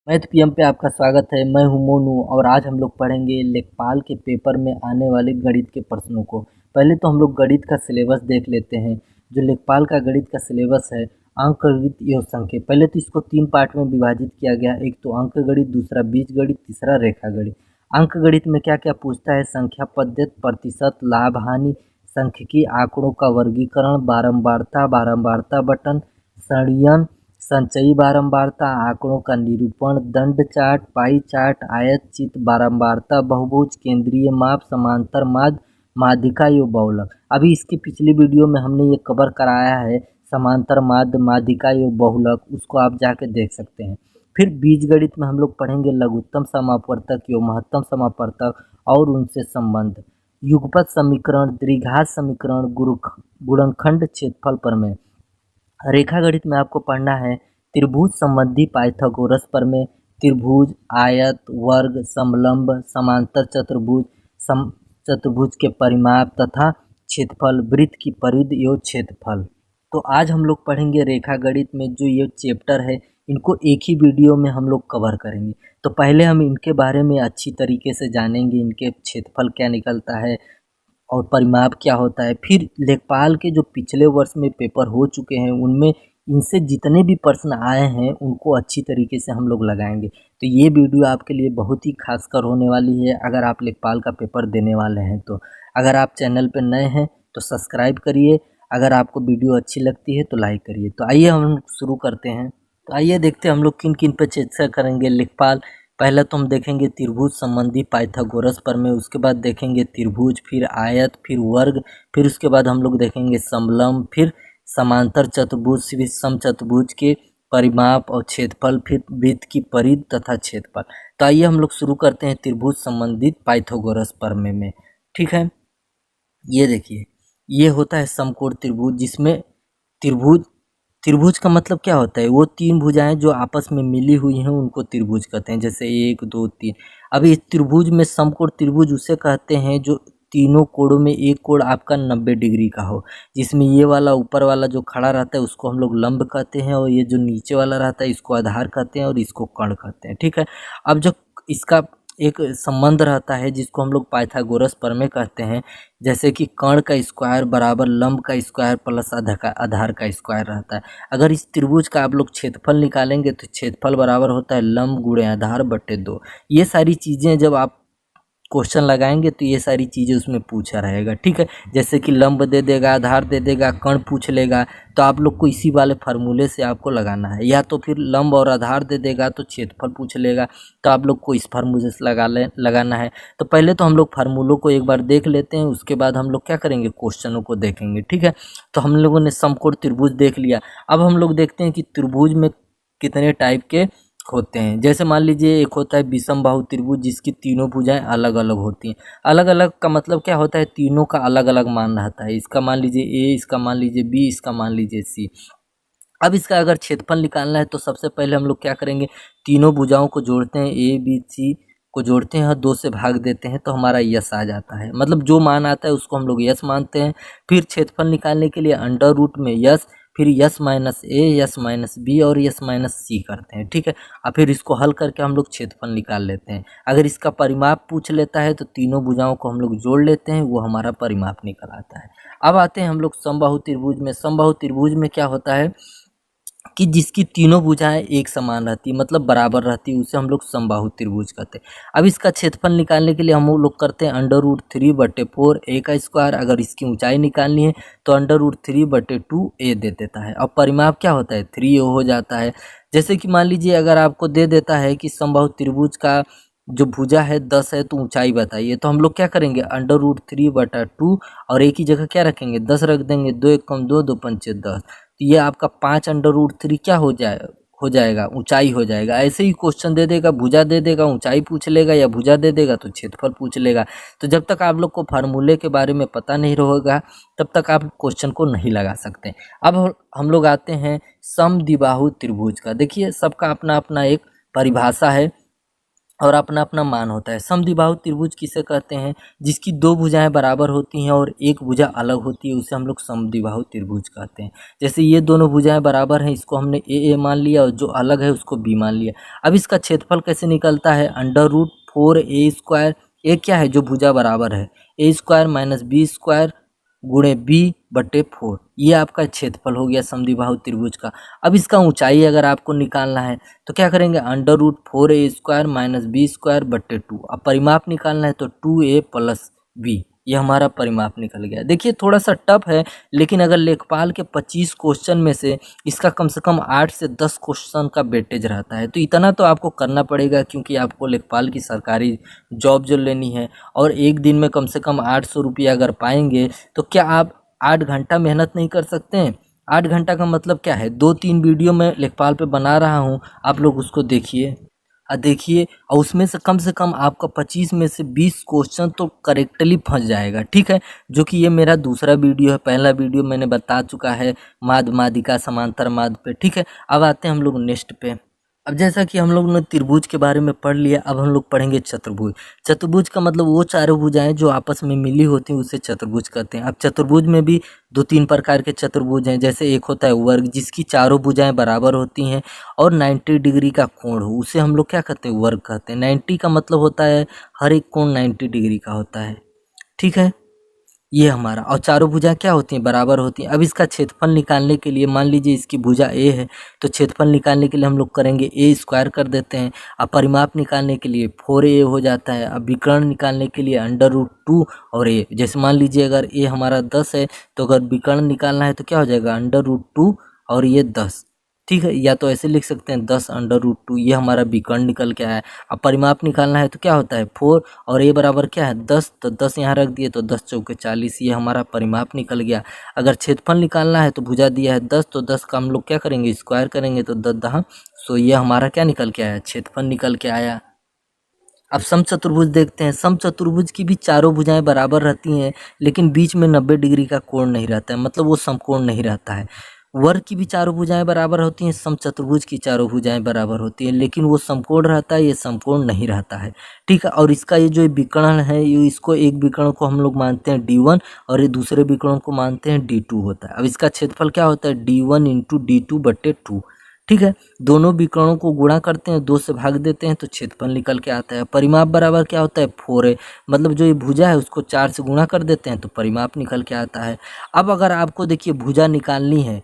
Math PM पे आपका स्वागत है। मैं हूं मोनू और आज हम लोग पढ़ेंगे लेखपाल के पेपर में आने वाले गणित के प्रश्नों को। पहले तो हम लोग गणित का सिलेबस देख लेते हैं। जो लेखपाल का गणित का सिलेबस है, अंकगणित एवं संख्या। पहले तो इसको 3 पार्ट में विभाजित किया गया। एक तो अंकगणित, दूसरा बीजगणित, तीसरा रेखागणित। अंकगणित में क्या क्या पूछता है? संख्या पद्धति, प्रतिशत, लाभ हानि, सांख्यिकी, आंकड़ों का वर्गीकरण, बारंबारता बटन, सरणियन, संचयी बारंबारता, आंकड़ों का निरूपण, दंड चार्ट, पाई चार्ट, आयत चित्र, बारंबारता, बहुभुज, केंद्रीय माप, समांतर माध्य, माध्यिका एवं बहुलक। अभी इसकी पिछली वीडियो में हमने ये कवर कराया है, समांतर माध्य, माध्यिका एवं बहुलक, उसको आप जाके देख सकते हैं। फिर बीजगणित में हम लोग पढ़ेंगे लघुत्तम समापवर्तक एवं महत्तम समापवर्तक और उनसे संबंध, युगपत समीकरण, द्विघात समीकरण, गुणनखंड, क्षेत्रफल प्रमेय। रेखागणित में आपको पढ़ना है त्रिभुज संबंधी पाइथागोरस प्रमेय, त्रिभुज, आयत, वर्ग, समलंब, समांतर चतुर्भुज, सम चतुर्भुज के परिमाप तथा क्षेत्रफल, वृत्त की परिधि एवं क्षेत्रफल। तो आज हम लोग पढ़ेंगे रेखागणित में जो ये चैप्टर है, इनको एक ही वीडियो में हम लोग कवर करेंगे। तो पहले हम इनके बारे में अच्छी तरीके से जानेंगे, इनके क्षेत्रफल क्या निकलता है और परिमाप क्या होता है। फिर लेखपाल के जो पिछले वर्ष में पेपर हो चुके हैं, उनमें इनसे जितने भी प्रश्न आए हैं उनको अच्छी तरीके से हम लोग लगाएंगे। तो ये वीडियो आपके लिए बहुत ही खासकर होने वाली है अगर आप लेखपाल का पेपर देने वाले हैं तो। अगर आप चैनल पर नए हैं तो सब्सक्राइब करिए, अगर आपको वीडियो अच्छी लगती है तो लाइक करिए। तो आइए हम शुरू करते हैं। तो आइए देखते हैं हम लोग किन किन पर चर्चा करेंगे लेखपाल। पहले तो हम देखेंगे त्रिभुज संबंधी पाइथागोरस प्रमेय, उसके बाद देखेंगे त्रिभुज, फिर आयत, फिर वर्ग, फिर उसके बाद हम लोग देखेंगे समलंब, फिर समांतर चतुर्भुज, फिर समचतुर्भुज के परिमाप और क्षेत्रफल, फिर वृत्त की परिधि तथा क्षेत्रफल। तो आइए हम लोग शुरू करते हैं त्रिभुज संबंधित पाइथागोरस प्रमेय में। ठीक है, ये देखिए, ये होता है समकोण त्रिभुज, जिसमें त्रिभुज त्रिभुज का मतलब क्या होता है? वो तीन भुजाएं जो आपस में मिली हुई हैं उनको त्रिभुज कहते हैं, जैसे 1 2 3। अब इस त्रिभुज में समकोण त्रिभुज उसे कहते हैं जो तीनों कोणों में एक कोण आपका 90 डिग्री का हो, जिसमें ये वाला ऊपर वाला जो खड़ा रहता है उसको हम लोग लंब कहते हैं, और ये जो नीचे वाला रहता है इसको आधार कहते हैं, और इसको कर्ण कहते हैं। ठीक है, अब जो इसका एक संबंध रहता है जिसको हम लोग पाइथागोरस प्रमेय कहते हैं, जैसे कि कर्ण का स्क्वायर बराबर लंब का स्क्वायर प्लस आधार का स्क्वायर रहता है। अगर इस त्रिभुज का आप लोग क्षेत्रफल निकालेंगे तो क्षेत्रफल बराबर होता है लंब गुणे आधार बटे 2। ये सारी चीज़ें जब आप क्वेश्चन लगाएंगे तो ये सारी चीज़ें उसमें पूछा रहेगा। ठीक है, जैसे कि लंब दे देगा, आधार दे देगा, कर्ण पूछ लेगा, तो आप लोग को इसी वाले फार्मूले से आपको लगाना है। या तो फिर लंब और आधार दे देगा तो क्षेत्रफल पूछ लेगा, तो आप लोग को इस फार्मूले से लगाना है। तो पहले तो हम लोग फार्मूलों को एक बार देख लेते हैं, उसके बाद हम लोग क्या करेंगे, क्वेश्चनों को देखेंगे। ठीक है, तो हम लोगों ने समकोण त्रिभुज देख लिया। अब हम लोग देखते हैं कि त्रिभुज में कितने टाइप के होते हैं। जैसे मान लीजिए एक होता है विषमबाहु त्रिभुज, जिसकी तीनों भुजाएं अलग अलग होती हैं। अलग अलग का मतलब क्या होता है? तीनों का अलग अलग मान रहता है। इसका मान लीजिए ए, इसका मान लीजिए बी, इसका मान लीजिए सी। अब इसका अगर क्षेत्रफल निकालना है तो सबसे पहले हम लोग क्या करेंगे, तीनों भुजाओं को जोड़ते हैं, ए बी सी को जोड़ते हैं और 2 से भाग देते हैं, तो हमारा यस आ जाता है। मतलब जो मान आता है उसको हम लोग यस मानते हैं। फिर क्षेत्रफल निकालने के लिए अंडर रूट में यस, फिर यस माइनस ए, यस माइनस बी और यस माइनस सी करते हैं। ठीक है, और फिर इसको हल करके हम लोग क्षेत्रफल निकाल लेते हैं। अगर इसका परिमाप पूछ लेता है तो तीनों भुजाओं को हम लोग जोड़ लेते हैं, वो हमारा परिमाप निकल आता है। अब आते हैं हम लोग समबाहु त्रिभुज में। समबाहु त्रिभुज में क्या होता है कि जिसकी तीनों भुजाएं एक समान रहती है, मतलब बराबर रहती है, उसे हम लोग समबाहु त्रिभुज कहते हैं। अब इसका क्षेत्रफल निकालने के लिए हम लोग करते हैं अंडर रूट 3/4 ए का स्क्वायर। अगर इसकी ऊंचाई निकालनी है तो अंडर रूट 3/2 ए दे देता है, और परिमाप क्या होता है, 3 हो जाता है। जैसे कि मान लीजिए अगर आपको दे देता है कि समबाहु त्रिभुज का जो भुजा है 10 है, तो ऊंचाई बताइए, तो हम लोग क्या करेंगे, अंडर रूट 3/2 और एक ही जगह क्या रखेंगे, 10 रख देंगे। 2 1 कम 2, 2 पंचे 10, तो ये आपका 5 अंडर रूट 3 क्या हो जाएगा, ऊंचाई हो जाएगा। ऐसे ही क्वेश्चन दे देगा, भुजा दे देगा, ऊंचाई पूछ लेगा, या भुजा दे देगा तो क्षेत्रफल पूछ लेगा। तो जब तक आप लोग को फार्मूले के बारे में पता नहीं रहेगा तब तक आप क्वेश्चन को नहीं लगा सकते। अब हम लोग आते हैं समद्विबाहु त्रिभुज का। देखिए, सबका अपना अपना एक परिभाषा है। और अपना अपना मान होता है। समद्विबाहु त्रिभुज किसे कहते हैं? जिसकी दो भुजाएं बराबर होती हैं और एक भुजा अलग होती है, उसे हम लोग समद्विबाहु त्रिभुज कहते हैं। जैसे ये दोनों भुजाएं बराबर हैं, इसको हमने ए मान लिया और जो अलग है उसको बी मान लिया। अब इसका क्षेत्रफल कैसे निकलता है? √4a²। ए क्या है? जो भुजा बराबर है, a² - b² गुणे b/4, ये आपका क्षेत्रफल हो गया समद्विबाहु त्रिभुज का। अब इसका ऊंचाई अगर आपको निकालना है तो क्या करेंगे? √4a² - b²/2। अब परिमाप निकालना है तो 2a + b, ये हमारा परिमाप निकल गया। देखिए थोड़ा सा टफ है, लेकिन अगर लेखपाल के 25 क्वेश्चन में से इसका कम से कम 8 से 10 क्वेश्चन का वेटेज रहता है, तो इतना तो आपको करना पड़ेगा, क्योंकि आपको लेखपाल की सरकारी जॉब जो लेनी है। और एक दिन में कम से कम 800 रुपया अगर पाएंगे तो क्या आप 8 घंटा मेहनत नहीं कर सकते हैं? 8 घंटा का मतलब क्या है? 2-3 वीडियो मैं लेखपाल पे बना रहा हूँ, आप लोग उसको देखिए देखिए, और उसमें से कम आपका 25 में से 20 क्वेश्चन तो करेक्टली फंस जाएगा। ठीक है, जो कि ये मेरा दूसरा वीडियो है। पहला वीडियो मैंने बता चुका है माद मादिका समांतर माद पे। ठीक है, अब आते हैं हम लोग नेक्स्ट पे। अब जैसा कि हम लोग ने त्रिभुज के बारे में पढ़ लिया, अब हम लोग पढ़ेंगे चतुर्भुज। चतुर्भुज का मतलब वो चारों भुजाएं जो आपस में मिली होती हैं उसे चतुर्भुज कहते हैं। अब चतुर्भुज में भी 2-3 प्रकार के चतुर्भुज हैं। जैसे एक होता है वर्ग, जिसकी चारों भुजाएं बराबर होती हैं और 90 डिग्री का कोण हो, उसे हम लोग क्या कहते हैं? वर्ग कहते हैं। 90 का मतलब होता है हर एक कोण 90 डिग्री का होता है। ठीक है, ये हमारा, और चारों भुजाएं क्या होती हैं? बराबर होती हैं। अब इसका क्षेत्रफल निकालने के लिए, मान लीजिए इसकी भुजा ए है, तो क्षेत्रफल निकालने के लिए हम लोग करेंगे a² कर देते हैं। अब परिमाप निकालने के लिए 4a हो जाता है। अब विकर्ण निकालने के लिए √2 और a। जैसे मान लीजिए अगर a हमारा 10 है, तो अगर विकर्ण निकालना है तो क्या हो जाएगा? √2 और ये 10। ठीक है, या तो ऐसे लिख सकते हैं 10√2, ये हमारा विकर्ण निकल के आया है। अब परिमाप निकालना है तो क्या होता है? 4 और a बराबर क्या है? 10, तो 10 यहाँ रख दिए तो 10 चौके 40, ये हमारा परिमाप निकल गया। अगर क्षेत्रफल निकालना है तो भुजा दिया है 10, तो 10 का हम लोग क्या करेंगे? स्क्वायर करेंगे तो 10 सो ये हमारा क्या निकल के आया? क्षेत्रफल निकल के आया। अब समचतुर्भुज देखते हैं। समचतुर्भुज की भी चारों भुजाएं बराबर रहती हैं, लेकिन बीच में 90 डिग्री का कोण नहीं रहता है, मतलब वो समकोण नहीं रहता है। वर्ग की भी चारों भुजाएं बराबर होती हैं, समचतुर्भुज की चारों भुजाएं बराबर होती हैं, लेकिन वो समकोण रहता है, ये समकोण नहीं रहता है। ठीक है, और इसका ये जो विकर्ण है, ये इसको एक विकर्ण को हम लोग मानते हैं d1 और ये दूसरे विकर्ण को मानते हैं d2 होता है। अब इसका क्षेत्रफल क्या होता है? d1 × d2/2। ठीक है, दोनों विकर्णों को गुणा करते हैं, 2 से भाग देते हैं तो क्षेत्रफल निकल के आता है। परिमाप बराबर क्या होता है? 4 है, मतलब जो ये भुजा है उसको 4 से गुणा कर देते हैं तो परिमाप निकल के आता है। अब अगर आपको देखिए भुजा निकालनी है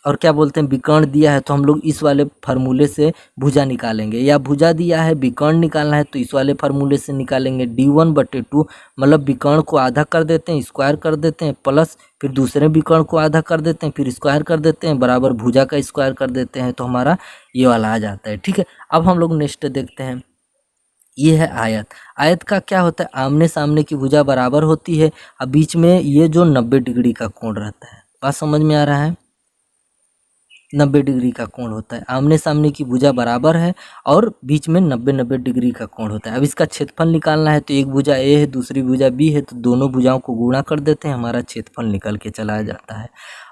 और क्या बोलते हैं, विकर्ण दिया है, तो हम लोग इस वाले फार्मूले से भुजा निकालेंगे, या भुजा दिया है विकर्ण निकालना है तो इस वाले फार्मूले से निकालेंगे। d1/2 मतलब विकर्ण को आधा कर देते हैं, स्क्वायर कर देते हैं, प्लस फिर दूसरे विकर्ण को आधा कर देते हैं, फिर स्क्वायर कर देते हैं, बराबर भुजा का स्क्वायर कर देते हैं, तो हमारा ये वाला आ जाता है। ठीक है, अब हम लोग नेक्स्ट देखते हैं। ये है आयत। आयत का क्या होता है? आमने सामने की भुजा बराबर होती है, अब बीच में ये जो 90 डिग्री का कोण रहता है। बात समझ में आ रहा है? 90 डिग्री का कोण होता है, आमने सामने की भुजा बराबर है और बीच में 90 डिग्री का कोण होता है। अब इसका क्षेत्रफल निकालना है तो एक भुजा ए है, दूसरी भुजा बी है, तो दोनों भुजाओं को गुणा कर देते हैं, हमारा क्षेत्रफल निकल के चला जाता है।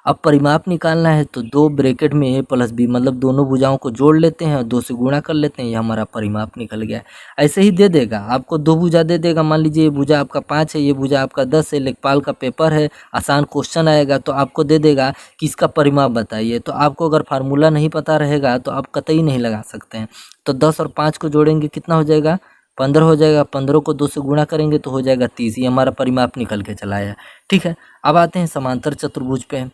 अब परिमाप निकालना है तो 2 ब्रैकेट में a + b, मतलब दोनों भुजाओं को जोड़ लेते हैं और 2 से गुणा कर लेते हैं, ये हमारा परिमाप निकल गया। ऐसे ही दे देगा आपको, 2 भुजा दे देगा। मान लीजिए ये भुजा आपका 5 है, ये भुजा आपका 10 है, लेखपाल का पेपर है, आसान क्वेश्चन आएगा तो आपको दे देगा कि इसका परिमाप बताइए। तो आपको अगर फार्मूला नहीं पता रहेगा तो आप कतई नहीं लगा सकते हैं। तो 10 और 5 को जोड़ेंगे कितना हो जाएगा? 15 हो जाएगा। 15 को 2 से गुणा करेंगे तो हो जाएगा 30, ये हमारा परिमाप निकल के चला आया। ठीक है, अब आते हैं समांतर चतुर्भुज पे।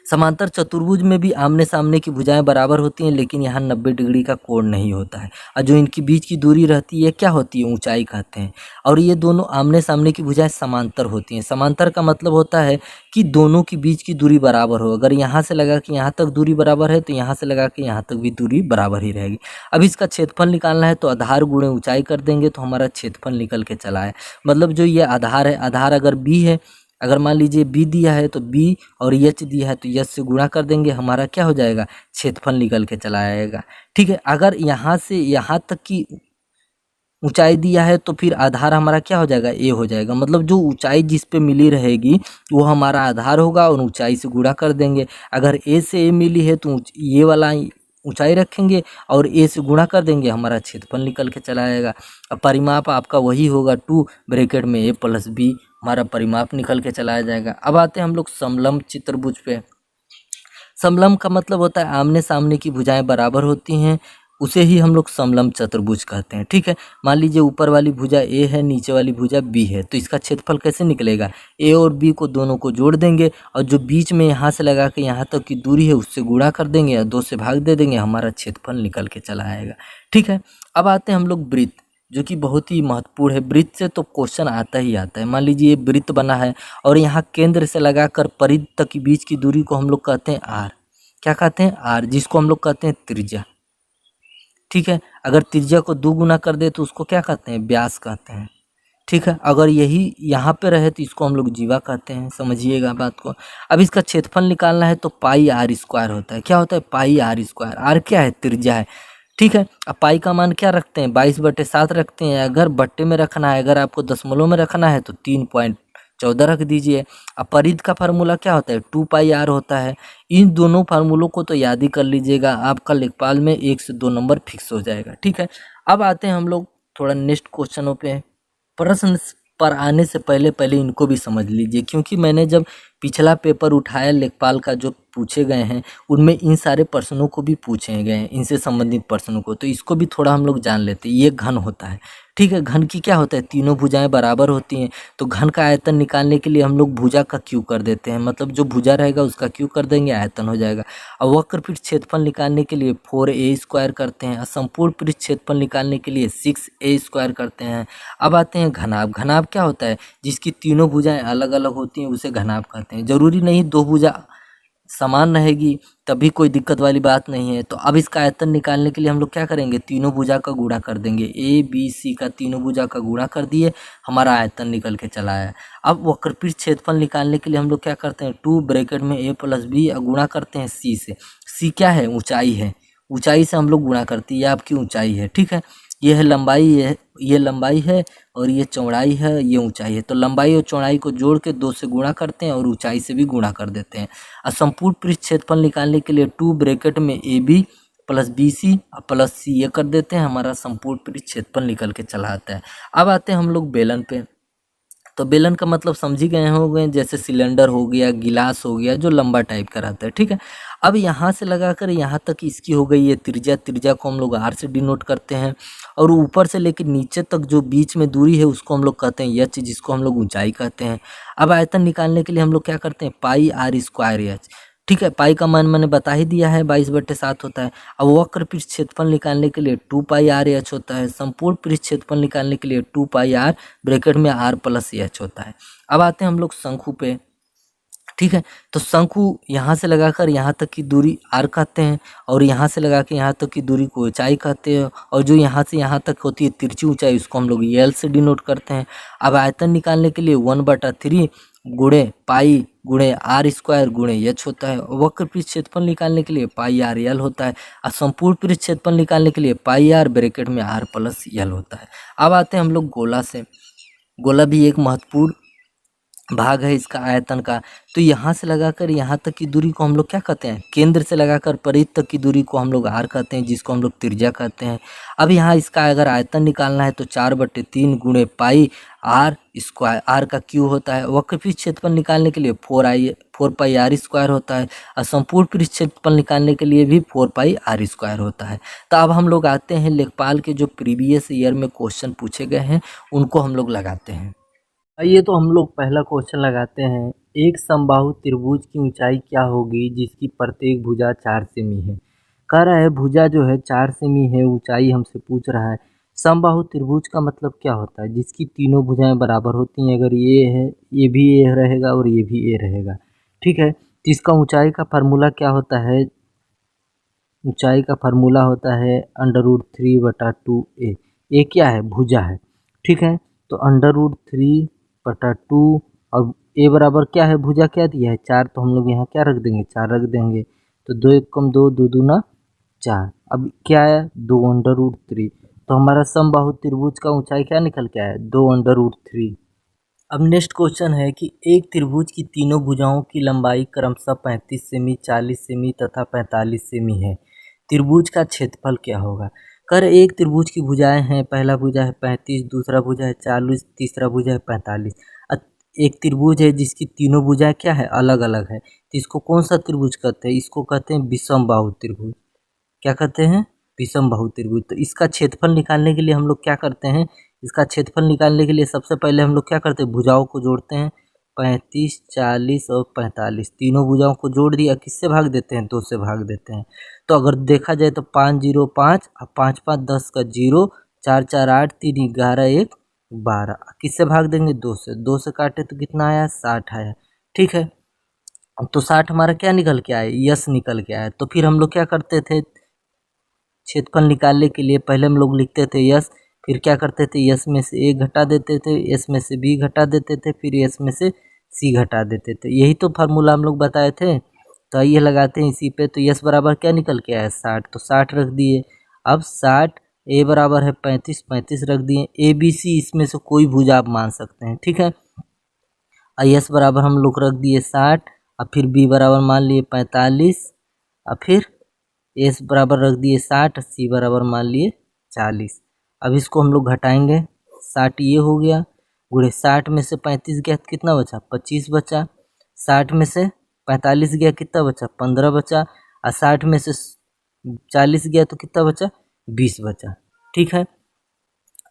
समांतर चतुर्भुज में भी आमने सामने की भुजाएं बराबर होती हैं, लेकिन यहाँ 90 डिग्री का कोण नहीं होता है, और जो इनकी बीच की दूरी रहती है क्या होती है? ऊंचाई कहते हैं। और ये दोनों आमने सामने की भुजाएं समांतर होती हैं। समांतर का मतलब होता है कि दोनों की बीच की दूरी बराबर हो। अगर यहाँ से लगा कि यहाँ तक दूरी बराबर है तो यहाँ से लगा कि यहाँ तक भी दूरी बराबर ही रहेगी। अब इसका क्षेत्रफल निकालना है तो आधार गुणे ऊंचाई कर देंगे तो हमारा क्षेत्रफल निकल के चला है। मतलब जो ये आधार है, आधार अगर b है, अगर मान लीजिए b दिया है तो b, और h दिया है तो h से गुणा कर देंगे, हमारा क्या हो जाएगा? क्षेत्रफल निकल के चला आएगा। ठीक है, अगर यहाँ से यहाँ तक की ऊंचाई दिया है तो फिर आधार हमारा क्या हो जाएगा? a हो जाएगा। मतलब जो ऊंचाई जिस पे मिली रहेगी वो हमारा आधार होगा और ऊंचाई से गुणा कर देंगे। अगर a से a मिली है तो ये वाला ऊंचाई रखेंगे और ए से गुणा कर देंगे, हमारा क्षेत्रफल निकल के चला आएगा। अब परिमाप आपका वही होगा 2 ब्रैकेट में a प्लस b, हमारा परिमाप निकल के चला जाएगा। अब आते हैं हम लोग समलंब चतुर्भुज पे। समलंब का मतलब होता है आमने सामने की भुजाएं बराबर होती हैं, उसे ही हम लोग समलंब चतुर्भुज कहते हैं। ठीक है, मान लीजिए ऊपर वाली भुजा ए है, नीचे वाली भुजा बी है, तो इसका क्षेत्रफल कैसे निकलेगा? ए और बी को दोनों को जोड़ देंगे और जो बीच में यहाँ से लगा के यहाँ तक की दूरी है उससे गुणा कर देंगे और 2 से भाग दे देंगे, हमारा क्षेत्रफल निकल के चला आएगा। ठीक है, अब आते हैं हम लोग वृत्त, जो कि बहुत ही महत्वपूर्ण है। वृत्त से तो क्वेश्चन आता ही आता है। मान लीजिए ये वृत्त बना है और यहाँ केंद्र से लगाकर परिधि तक की बीच की दूरी को हम लोग कहते हैं आर। क्या कहते हैं? आर, जिसको हम लोग कहते हैं त्रिज्या। ठीक है, अगर त्रिज्या को 2 गुना कर दे तो उसको क्या कहते हैं? व्यास कहते हैं। ठीक है, अगर यही यहाँ पे रहे तो इसको हम लोग जीवा कहते हैं, समझिएगा बात को। अब इसका क्षेत्रफल निकालना है तो पाई आर स्क्वायर होता है। क्या होता है? पाई आर स्क्वायर। आर क्या है? त्रिज्या है। ठीक है, अब पाई का मान क्या रखते हैं? 22/7 रखते हैं। अगर बट्टे में रखना है, अगर आपको दशमलव में रखना है तो 3.14 रख दीजिए। अब परिधि का फार्मूला क्या होता है? 2 पाई आर होता है। इन दोनों फार्मूलों को तो याद ही कर लीजिएगा, आपका लेखपाल में 1 से 2 नंबर फिक्स हो जाएगा। ठीक है, अब आते हैं हम लोग थोड़ा नेक्स्ट क्वेश्चनों पे। प्रश्न पर आने से पहले पहले इनको भी समझ लीजिए, क्योंकि मैंने जब पिछला पेपर उठाया लेखपाल का जो पूछे गए हैं उनमें इन सारे प्रश्नों को भी पूछे गए हैं, इनसे संबंधित प्रश्नों को, तो इसको भी थोड़ा हम लोग जान लेते हैं। ये घन होता है। ठीक है, घन की क्या होता है? तीनों भुजाएं बराबर होती हैं, तो घन का आयतन निकालने के लिए हम लोग भुजा का क्यू कर देते हैं, मतलब जो भुजा रहेगा उसका क्यू कर देंगे, आयतन हो जाएगा। और वक्रपीठ क्षेत्रफल निकालने के लिए 4a² करते हैं और संपूर्ण पृष्ठ क्षेत्रफल निकालने के लिए 6a² करते हैं। अब आते हैं घनाभ। घनाभ क्या होता है? जिसकी तीनों भुजाएं अलग अलग होती हैं उसे घनाभ कहते हैं। जरूरी नहीं 2 भुजा समान रहेगी तभी कोई दिक्कत वाली बात नहीं है। तो अब इसका आयतन निकालने के लिए हम लोग क्या करेंगे? तीनों भुजा का गुणा कर देंगे। ए बी सी का तीनों भुजा का गुणा कर दिए, हमारा आयतन निकल के चला है। अब वक्रपीठ क्षेत्रफल निकालने के लिए हम लोग क्या करते हैं? 2 ब्रैकेट में a प्लस बी गुणा करते हैं सी से। सी क्या है? ऊंचाई है। ऊंचाई से हम लोग गुणा करते हैं, ये आपकी ऊंचाई है। ठीक है, ये है लंबाई, ये लंबाई है और ये चौड़ाई है, ये ऊंचाई है। तो लंबाई और चौड़ाई को जोड़ के 2 से गुणा करते हैं और ऊंचाई से भी गुणा कर देते हैं। और संपूर्ण पृष्ठ क्षेत्रफल निकालने के लिए 2 ब्रैकेट में A B plus B C plus C ये कर देते हैं, हमारा संपूर्ण पृष्ठ क्षेत्रफल निकल के चला आता है। अब आते हैं हम लोग बेलन पे। तो बेलन का मतलब समझ ही गए होंगे, जैसे सिलेंडर हो गया, गिलास हो गया, जो लंबा टाइप का रहता है। ठीक है, अब यहाँ से लगाकर यहाँ तक इसकी हो गई है त्रिज्या। त्रिज्या को हम लोग आर से डिनोट करते हैं और ऊपर से लेकर नीचे तक जो बीच में दूरी है उसको हम लोग कहते हैं एच, जिसको हम लोग ऊंचाई कहते हैं। अब आयतन निकालने के लिए हम लोग क्या करते हैं? पाई आर स्क्वायर एच। ठीक है, पाई का मान मैंने बता ही दिया है, 22/7 होता है। अब वक्र पृष्ठ क्षेत्रफल निकालने के लिए 2 पाई आर एच होता है। संपूर्ण पृष्ठ क्षेत्रफल निकालने के लिए 2 पाई आर ब्रैकेट में आर प्लस एच होता है। अब आते हैं हम लोग शंकु पे। ठीक है, तो शंकु यहाँ से लगाकर यहाँ तक की दूरी आर कहते हैं और यहाँ से लगा के यहाँ तक की दूरी को ऊंचाई कहते हैं, और जो यहाँ से यहाँ तक होती है तिरछी ऊंचाई उसको हम लोग एल से डिनोट करते हैं। अब आयतन निकालने के लिए 1/3 गुणे पाई गुणे आर स्क्वायर गुणे एच होता है। वक्र पृष्ठ क्षेत्रफल निकालने के लिए पाई आर एल होता है और संपूर्ण पृष्ठ क्षेत्रफल निकालने के लिए पाई आर ब्रैकेट में आर प्लस एल होता है। अब आते हैं हम लोग गोला से। गोला भी एक महत्वपूर्ण भाग है इसका आयतन का। तो यहाँ से लगाकर यहाँ तक की दूरी को हम लोग क्या कहते हैं? केंद्र से लगाकर परिधि तक की दूरी को हम लोग आर कहते हैं, जिसको हम लोग त्रिज्या कहते हैं। अब यहाँ इसका अगर आयतन निकालना है तो 4/3 गुणे पाई आर स्क्वायर, आर का क्यू होता है। वक्रपृष्ठ क्षेत्रफल निकालने के लिए 4 पाई आर स्क्वायर होता है और संपूर्ण पृष्ठ क्षेत्रफल निकालने के लिए भी 4 पाई आर स्क्वायर होता है। तो अब हम लोग आते हैं लेखपाल के जो प्रीवियस ईयर में क्वेश्चन पूछे गए हैं उनको हम लोग लगाते हैं। आइए तो हम लोग पहला क्वेश्चन लगाते हैं। एक समबाहु त्रिभुज की ऊंचाई क्या होगी जिसकी प्रत्येक भुजा 4 सेमी है? कह रहा है भुजा जो है 4 सेमी है, ऊंचाई हमसे पूछ रहा है। समबाहु त्रिभुज का मतलब क्या होता है? जिसकी तीनों भुजाएं बराबर होती हैं। अगर ये है, ये भी ए रहेगा और ये भी ए रहेगा। ठीक है, तो इसका ऊंचाई का फार्मूला क्या होता है? ऊंचाई का फार्मूला होता है √3/2a। ए क्या है? भुजा है। ठीक है, तो √3/2 और ए बराबर क्या है? भुजा क्या दिया है? 4, तो हम लोग यहाँ क्या रख देंगे? 4 रख देंगे। तो 2 × 1 = 2, 2 दूना 4। अब क्या है? 2√3। तो हमारा समबाहु त्रिभुज का ऊंचाई क्या निकल के आया? 2√3। अब नेक्स्ट क्वेश्चन है कि एक त्रिभुज की तीनों भुजाओं की लंबाई क्रमशः 35 सेमी, 40 सेमी तथा 45 सेमी है। त्रिभुज का क्षेत्रफल क्या होगा। कर एक त्रिभुज की भुजाएं हैं, पहला भुजा है 35, दूसरा भुजा है 40, तीसरा भुजा है 45। एक त्रिभुज है जिसकी तीनों भुजाएं क्या है, अलग अलग है, तो इसको कौन सा त्रिभुज कहते हैं, इसको कहते हैं विषमबाहु त्रिभुज। क्या कहते हैं, विषमबाहु त्रिभुज। तो इसका क्षेत्रफल निकालने के लिए हम लोग क्या करते हैं, इसका क्षेत्रफल निकालने के लिए सबसे पहले हम लोग क्या करते हैं, भुजाओं को जोड़ते हैं। 35, 40 और 45 तीनों भुजाओं को जोड़ दिया, किससे भाग देते हैं, 2 से भाग देते हैं। तो अगर देखा जाए तो 5 0 5 और 5 5 10 का 0, 4 4 8 3 11 1 12, किससे भाग देंगे, 2 से। 2 से काटे तो कितना आया, 60 आया। ठीक है, तो 60 हमारा क्या निकल के आया, यस निकल के आया। तो फिर हम लोग क्या करते थे, क्षेत्रफल निकालने के लिए पहले हम लोग लिखते थे यस, फिर क्या करते थे, यस में से ए घटा देते थे, यस में से बी घटा देते थे, फिर यस में से सी घटा देते थे। यही तो फार्मूला हम लोग बताए थे। तो आइए लगाते हैं इसी पे। तो यस बराबर क्या निकल के आया, 60, तो 60 रख दिए। अब 60, ए बराबर है 35, 35 रख दिए। ए बी सी इसमें से कोई भुजा आप मान सकते हैं, ठीक है। यस बराबर हम लोग रख दिए 60, और फिर बी बराबर मान लिए 45, और फिर एस बराबर रख दिए 60, सी बराबर मान लिए 40। अब इसको हम लोग घटाएंगे, 60 ये हो गया, गुणे 60 में से 35 गया तो कितना बचा, 25 बचा। 60 में से 45 गया कितना बचा, 15 बचा। और 60 में से 40 गया तो कितना बचा, 20 बचा। ठीक है,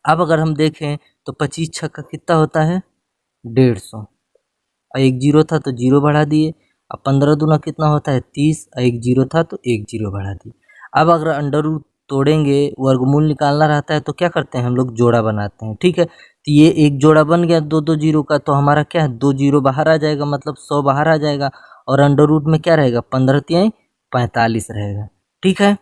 अब अगर हम देखें तो 25 छक्का कितना होता है, 150। और एक जीरो था तो जीरो बढ़ा दिए। अब 15 दूना कितना होता है, 30, और एक जीरो था तो एक जीरो बढ़ा दिए। अब अगर अंडर रूट तोड़ेंगे, वर्गमूल निकालना रहता है तो क्या करते हैं हम लोग, जोड़ा बनाते हैं। ठीक है, तो ये एक जोड़ा बन गया दो दो जीरो का, तो हमारा क्या है, 2 जीरो बाहर आ जाएगा, मतलब 100 बाहर आ जाएगा। और अंडर रूट में क्या रहेगा, 15 तिहाई 45 रहेगा। ठीक है,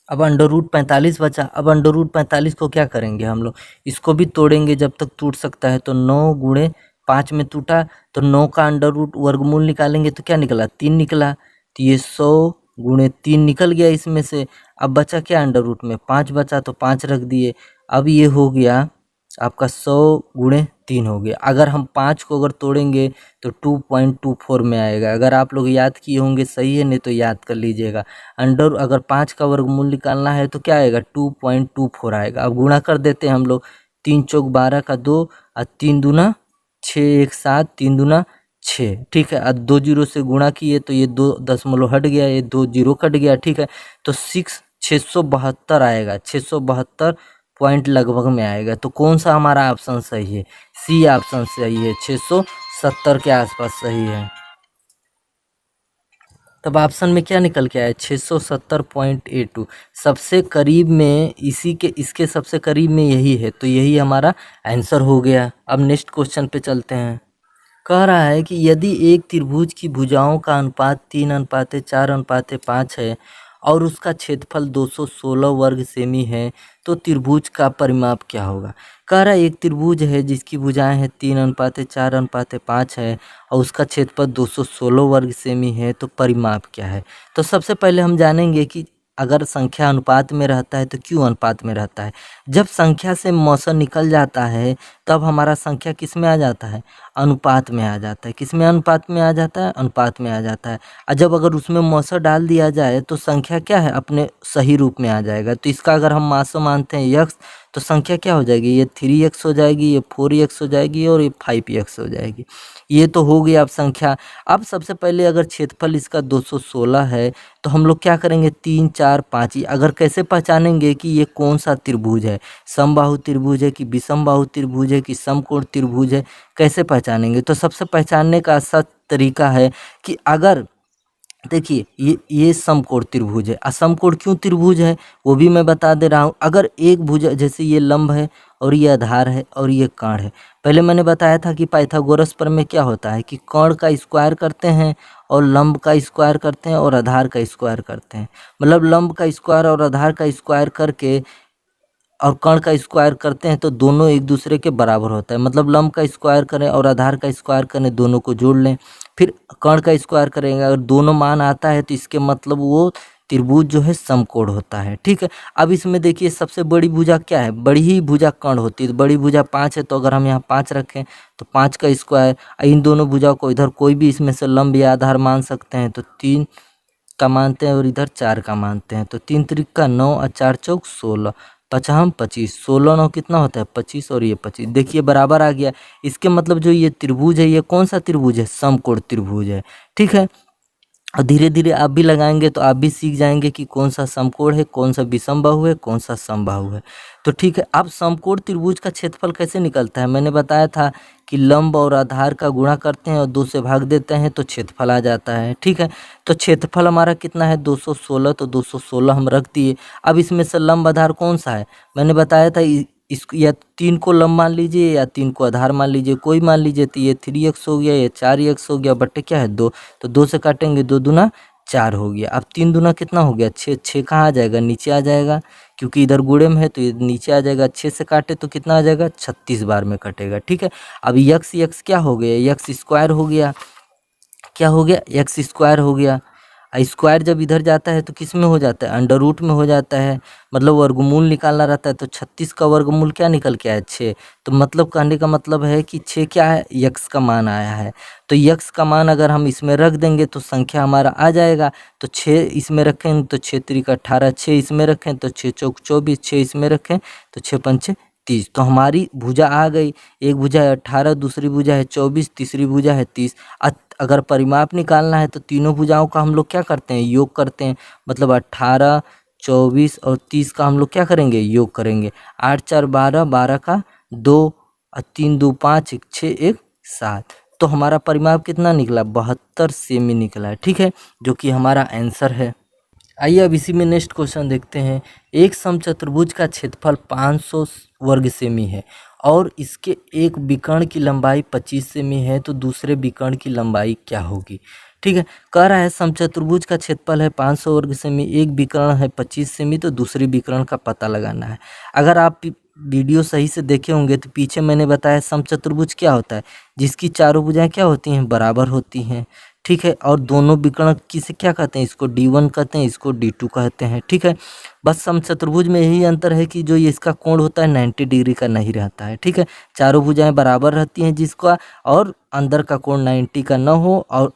अब अंडर रूट 45 बचा। अब अंडर रूट 45 को क्या करेंगे हम लोग, इसको भी तोड़ेंगे जब तक टूट सकता है। तो 9 गुणे 5 में टूटा, तो 9 का अंडर रूट वर्गमूल निकालेंगे तो क्या निकला, 3 निकला। तो ये 100 गुणे 3 निकल गया इसमें से। अब बचा क्या, अंडर रूट में 5 बचा, तो 5 रख दिए। अब ये हो गया आपका 100 गुणे 3 हो गया। अगर हम 5 को अगर तोड़ेंगे तो 2.24 में आएगा। अगर आप लोग याद किए होंगे सही है, नहीं तो याद कर लीजिएगा। अंडर अगर 5 का वर्गमूल निकालना है तो क्या आएगा, 2.24 आएगा। अब गुणा कर देते हैं हम लोग, 3 चौक 12 का 2, और 3 दूना 6, 1 7, 3 दूना 6। ठीक है, अब 2 जीरो से गुणा किए तो ये 2 दशमलव हट गया, ये 2 जीरो कट गया। ठीक है, तो 672 आएगा, 672 पॉइंट लगभग में आएगा। तो कौन सा हमारा ऑप्शन सही है, सी ऑप्शन सही है, 670 के आसपास सही है। तब ऑप्शन में क्या निकल के आया, 670.82 सबसे करीब में, इसी के इसके सबसे करीब में यही है, तो यही हमारा आंसर हो गया। अब नेक्स्ट क्वेश्चन पे चलते हैं। कह रहा है कि यदि एक त्रिभुज की भुजाओं का अनुपात 3:4:5 है और उसका क्षेत्रफल 216 वर्ग सेमी है, तो त्रिभुज का परिमाप क्या होगा। कह रहा है एक त्रिभुज है जिसकी भुजाएं हैं 3:4:5 है और उसका क्षेत्रफल 216 वर्ग सेमी है, तो परिमाप क्या है। तो सबसे पहले हम जानेंगे कि अगर संख्या अनुपात में रहता है तो क्यों अनुपात में रहता है। जब संख्या से मौसा निकल जाता है तब हमारा संख्या किस में आ जाता है, अनुपात में आ जाता है। किस में अनुपात में आ जाता है, अनुपात में आ जाता है। और जब अगर उसमें मौसा डाल दिया जाए तो संख्या क्या है, अपने सही रूप में आ जाएगा। तो इसका अगर हम मासा मानते हैं यक्स, तो संख्या क्या हो जाएगी, ये 3x हो जाएगी, ये 4x हो जाएगी और ये 5x हो जाएगी। ये तो हो गई अब संख्या। अब सबसे पहले अगर क्षेत्रफल इसका 216 है तो हम लोग क्या करेंगे, 3 4 5 ही। अगर कैसे पहचानेंगे कि ये कौन सा त्रिभुज है, समबाहु त्रिभुज है कि विषमबाहु त्रिभुज है कि समकोण त्रिभुज है, कैसे पहचानेंगे। तो सबसे पहचानने का आसान तरीका है कि अगर देखिए ये समकोण त्रिभुज है। असमकोण क्यों त्रिभुज है वो भी मैं बता दे रहा हूँ। अगर एक भुजा, जैसे ये लंब है और ये आधार है और ये कर्ण है, पहले मैंने बताया था कि पाइथागोरस पर में क्या होता है कि कर्ण का स्क्वायर करते हैं और लंब का स्क्वायर करते हैं और आधार का स्क्वायर करते हैं। मतलब लंब का स्क्वायर और आधार का स्क्वायर करके और कर्ण का स्क्वायर करते हैं तो दोनों एक दूसरे के बराबर होता है। मतलब लंब का स्क्वायर करें और आधार का स्क्वायर करें, दोनों को जोड़ लें, फिर कर्ण का स्क्वायर करेंगे, अगर दोनों मान आता है तो इसके मतलब वो त्रिभुज जो है समकोण होता है। ठीक है, अब इसमें देखिए सबसे बड़ी भुजा क्या है, बड़ी ही भुजा कर्ण होती है। तो बड़ी भुजा 5 है, तो अगर हम यहाँ 5 रखें तो 5 का स्क्वायर, इन दोनों भुजाओं को इधर कोई भी इसमें से लंब या आधार मान सकते हैं, तो 3 का मानते हैं और इधर 4 का मानते हैं। तो 3 त्रिक का 9 और 4 चौक 16, पचहम 25, 16 9 कितना होता है 25 और ये 25, देखिए बराबर आ गया। इसके मतलब जो ये त्रिभुज है ये कौन सा त्रिभुज है, समकोण त्रिभुज है। ठीक है, और धीरे धीरे आप भी लगाएंगे तो आप भी सीख जाएंगे कि कौन सा समकोण है, कौन सा विषमबाहु है, कौन सा समबाहु है। तो ठीक है, अब समकोण त्रिभुज का क्षेत्रफल कैसे निकलता है, मैंने बताया था कि लंब और आधार का गुणा करते हैं और 2 से भाग देते हैं तो क्षेत्रफल आ जाता है। ठीक है, तो क्षेत्रफल हमारा कितना है 216, तो 216 हम रख दिए। अब इसमें से लंब आधार कौन सा है, मैंने बताया था इसको या 3 को लंब मान लीजिए या 3 को आधार मान लीजिए, कोई मान लीजिए। तो ये 3x हो गया, ये 4x हो गया, बट्टे क्या है 2, तो 2 से काटेंगे 2 दूना 4 हो गया। अब 3 दूना कितना हो गया 6, 6 कहाँ आ जाएगा नीचे आ जाएगा, क्योंकि इधर गुणे में है तो ये नीचे आ जाएगा। 6 से काटे तो कितना आ जाएगा 36 बार में कटेगा। ठीक है, अब यक्स क्या हो गया, यक्स स्क्वायर हो गया, क्या हो गया एक्स स्क्वायर हो गया। स्क्वायर जब इधर जाता है तो किस में हो जाता है, अंडर रूट में हो जाता है, मतलब वर्गमूल निकालना रहता है। तो 36 का वर्गमूल क्या निकल के आया 6, तो मतलब कहने का मतलब है कि 6 क्या है यक्स का मान आया है। तो यक्स का मान अगर हम इसमें रख देंगे तो संख्या हमारा आ जाएगा। तो 6 इसमें रखें तो 6 त्रिक 18, 6 इसमें रखें तो 6 चौक 24, 6 इसमें रखें तो 6 पंचे 30। तो हमारी भुजा आ गई, एक भुजा है 18, दूसरी भुजा है 24, तीसरी भुजा है 30। अगर परिमाप निकालना है तो तीनों भुजाओं का हम लोग क्या करते हैं योग करते हैं, मतलब 18, 24 और 30 का हम लोग क्या करेंगे योग करेंगे। 8 4 12, 12 का 2 और 3 2 5, 1 6, 1 7। तो हमारा परिमाप कितना निकला 72 सेमी निकला है। ठीक है, जो कि हमारा आंसर है। आइए अब इसी में नेक्स्ट क्वेश्चन देखते हैं। एक समचतुर्भुज का क्षेत्रफल 500 वर्ग सेमी है और इसके एक विकर्ण की लंबाई 25 सेमी है, तो दूसरे विकर्ण की लंबाई क्या होगी। ठीक है, कह रहा है समचतुर्भुज का क्षेत्रफल है 500 वर्ग सेमी, एक विकर्ण है 25 सेमी, तो दूसरी विकर्ण का पता लगाना है। अगर आप वीडियो सही से देखे होंगे तो पीछे मैंने बताया समचतुर्भुज क्या होता है, जिसकी चारों भुजाएं क्या होती हैं बराबर होती हैं। ठीक है, और दोनों विकर्ण किसे क्या कहते हैं, इसको D1 कहते हैं, इसको D2 कहते हैं। ठीक है, बस समचतुर्भुज में यही अंतर है कि जो ये इसका कोण होता है 90 डिग्री का नहीं रहता है। ठीक है, चारों भुजाएं बराबर रहती हैं जिसका, और अंदर का कोण 90 का न हो, और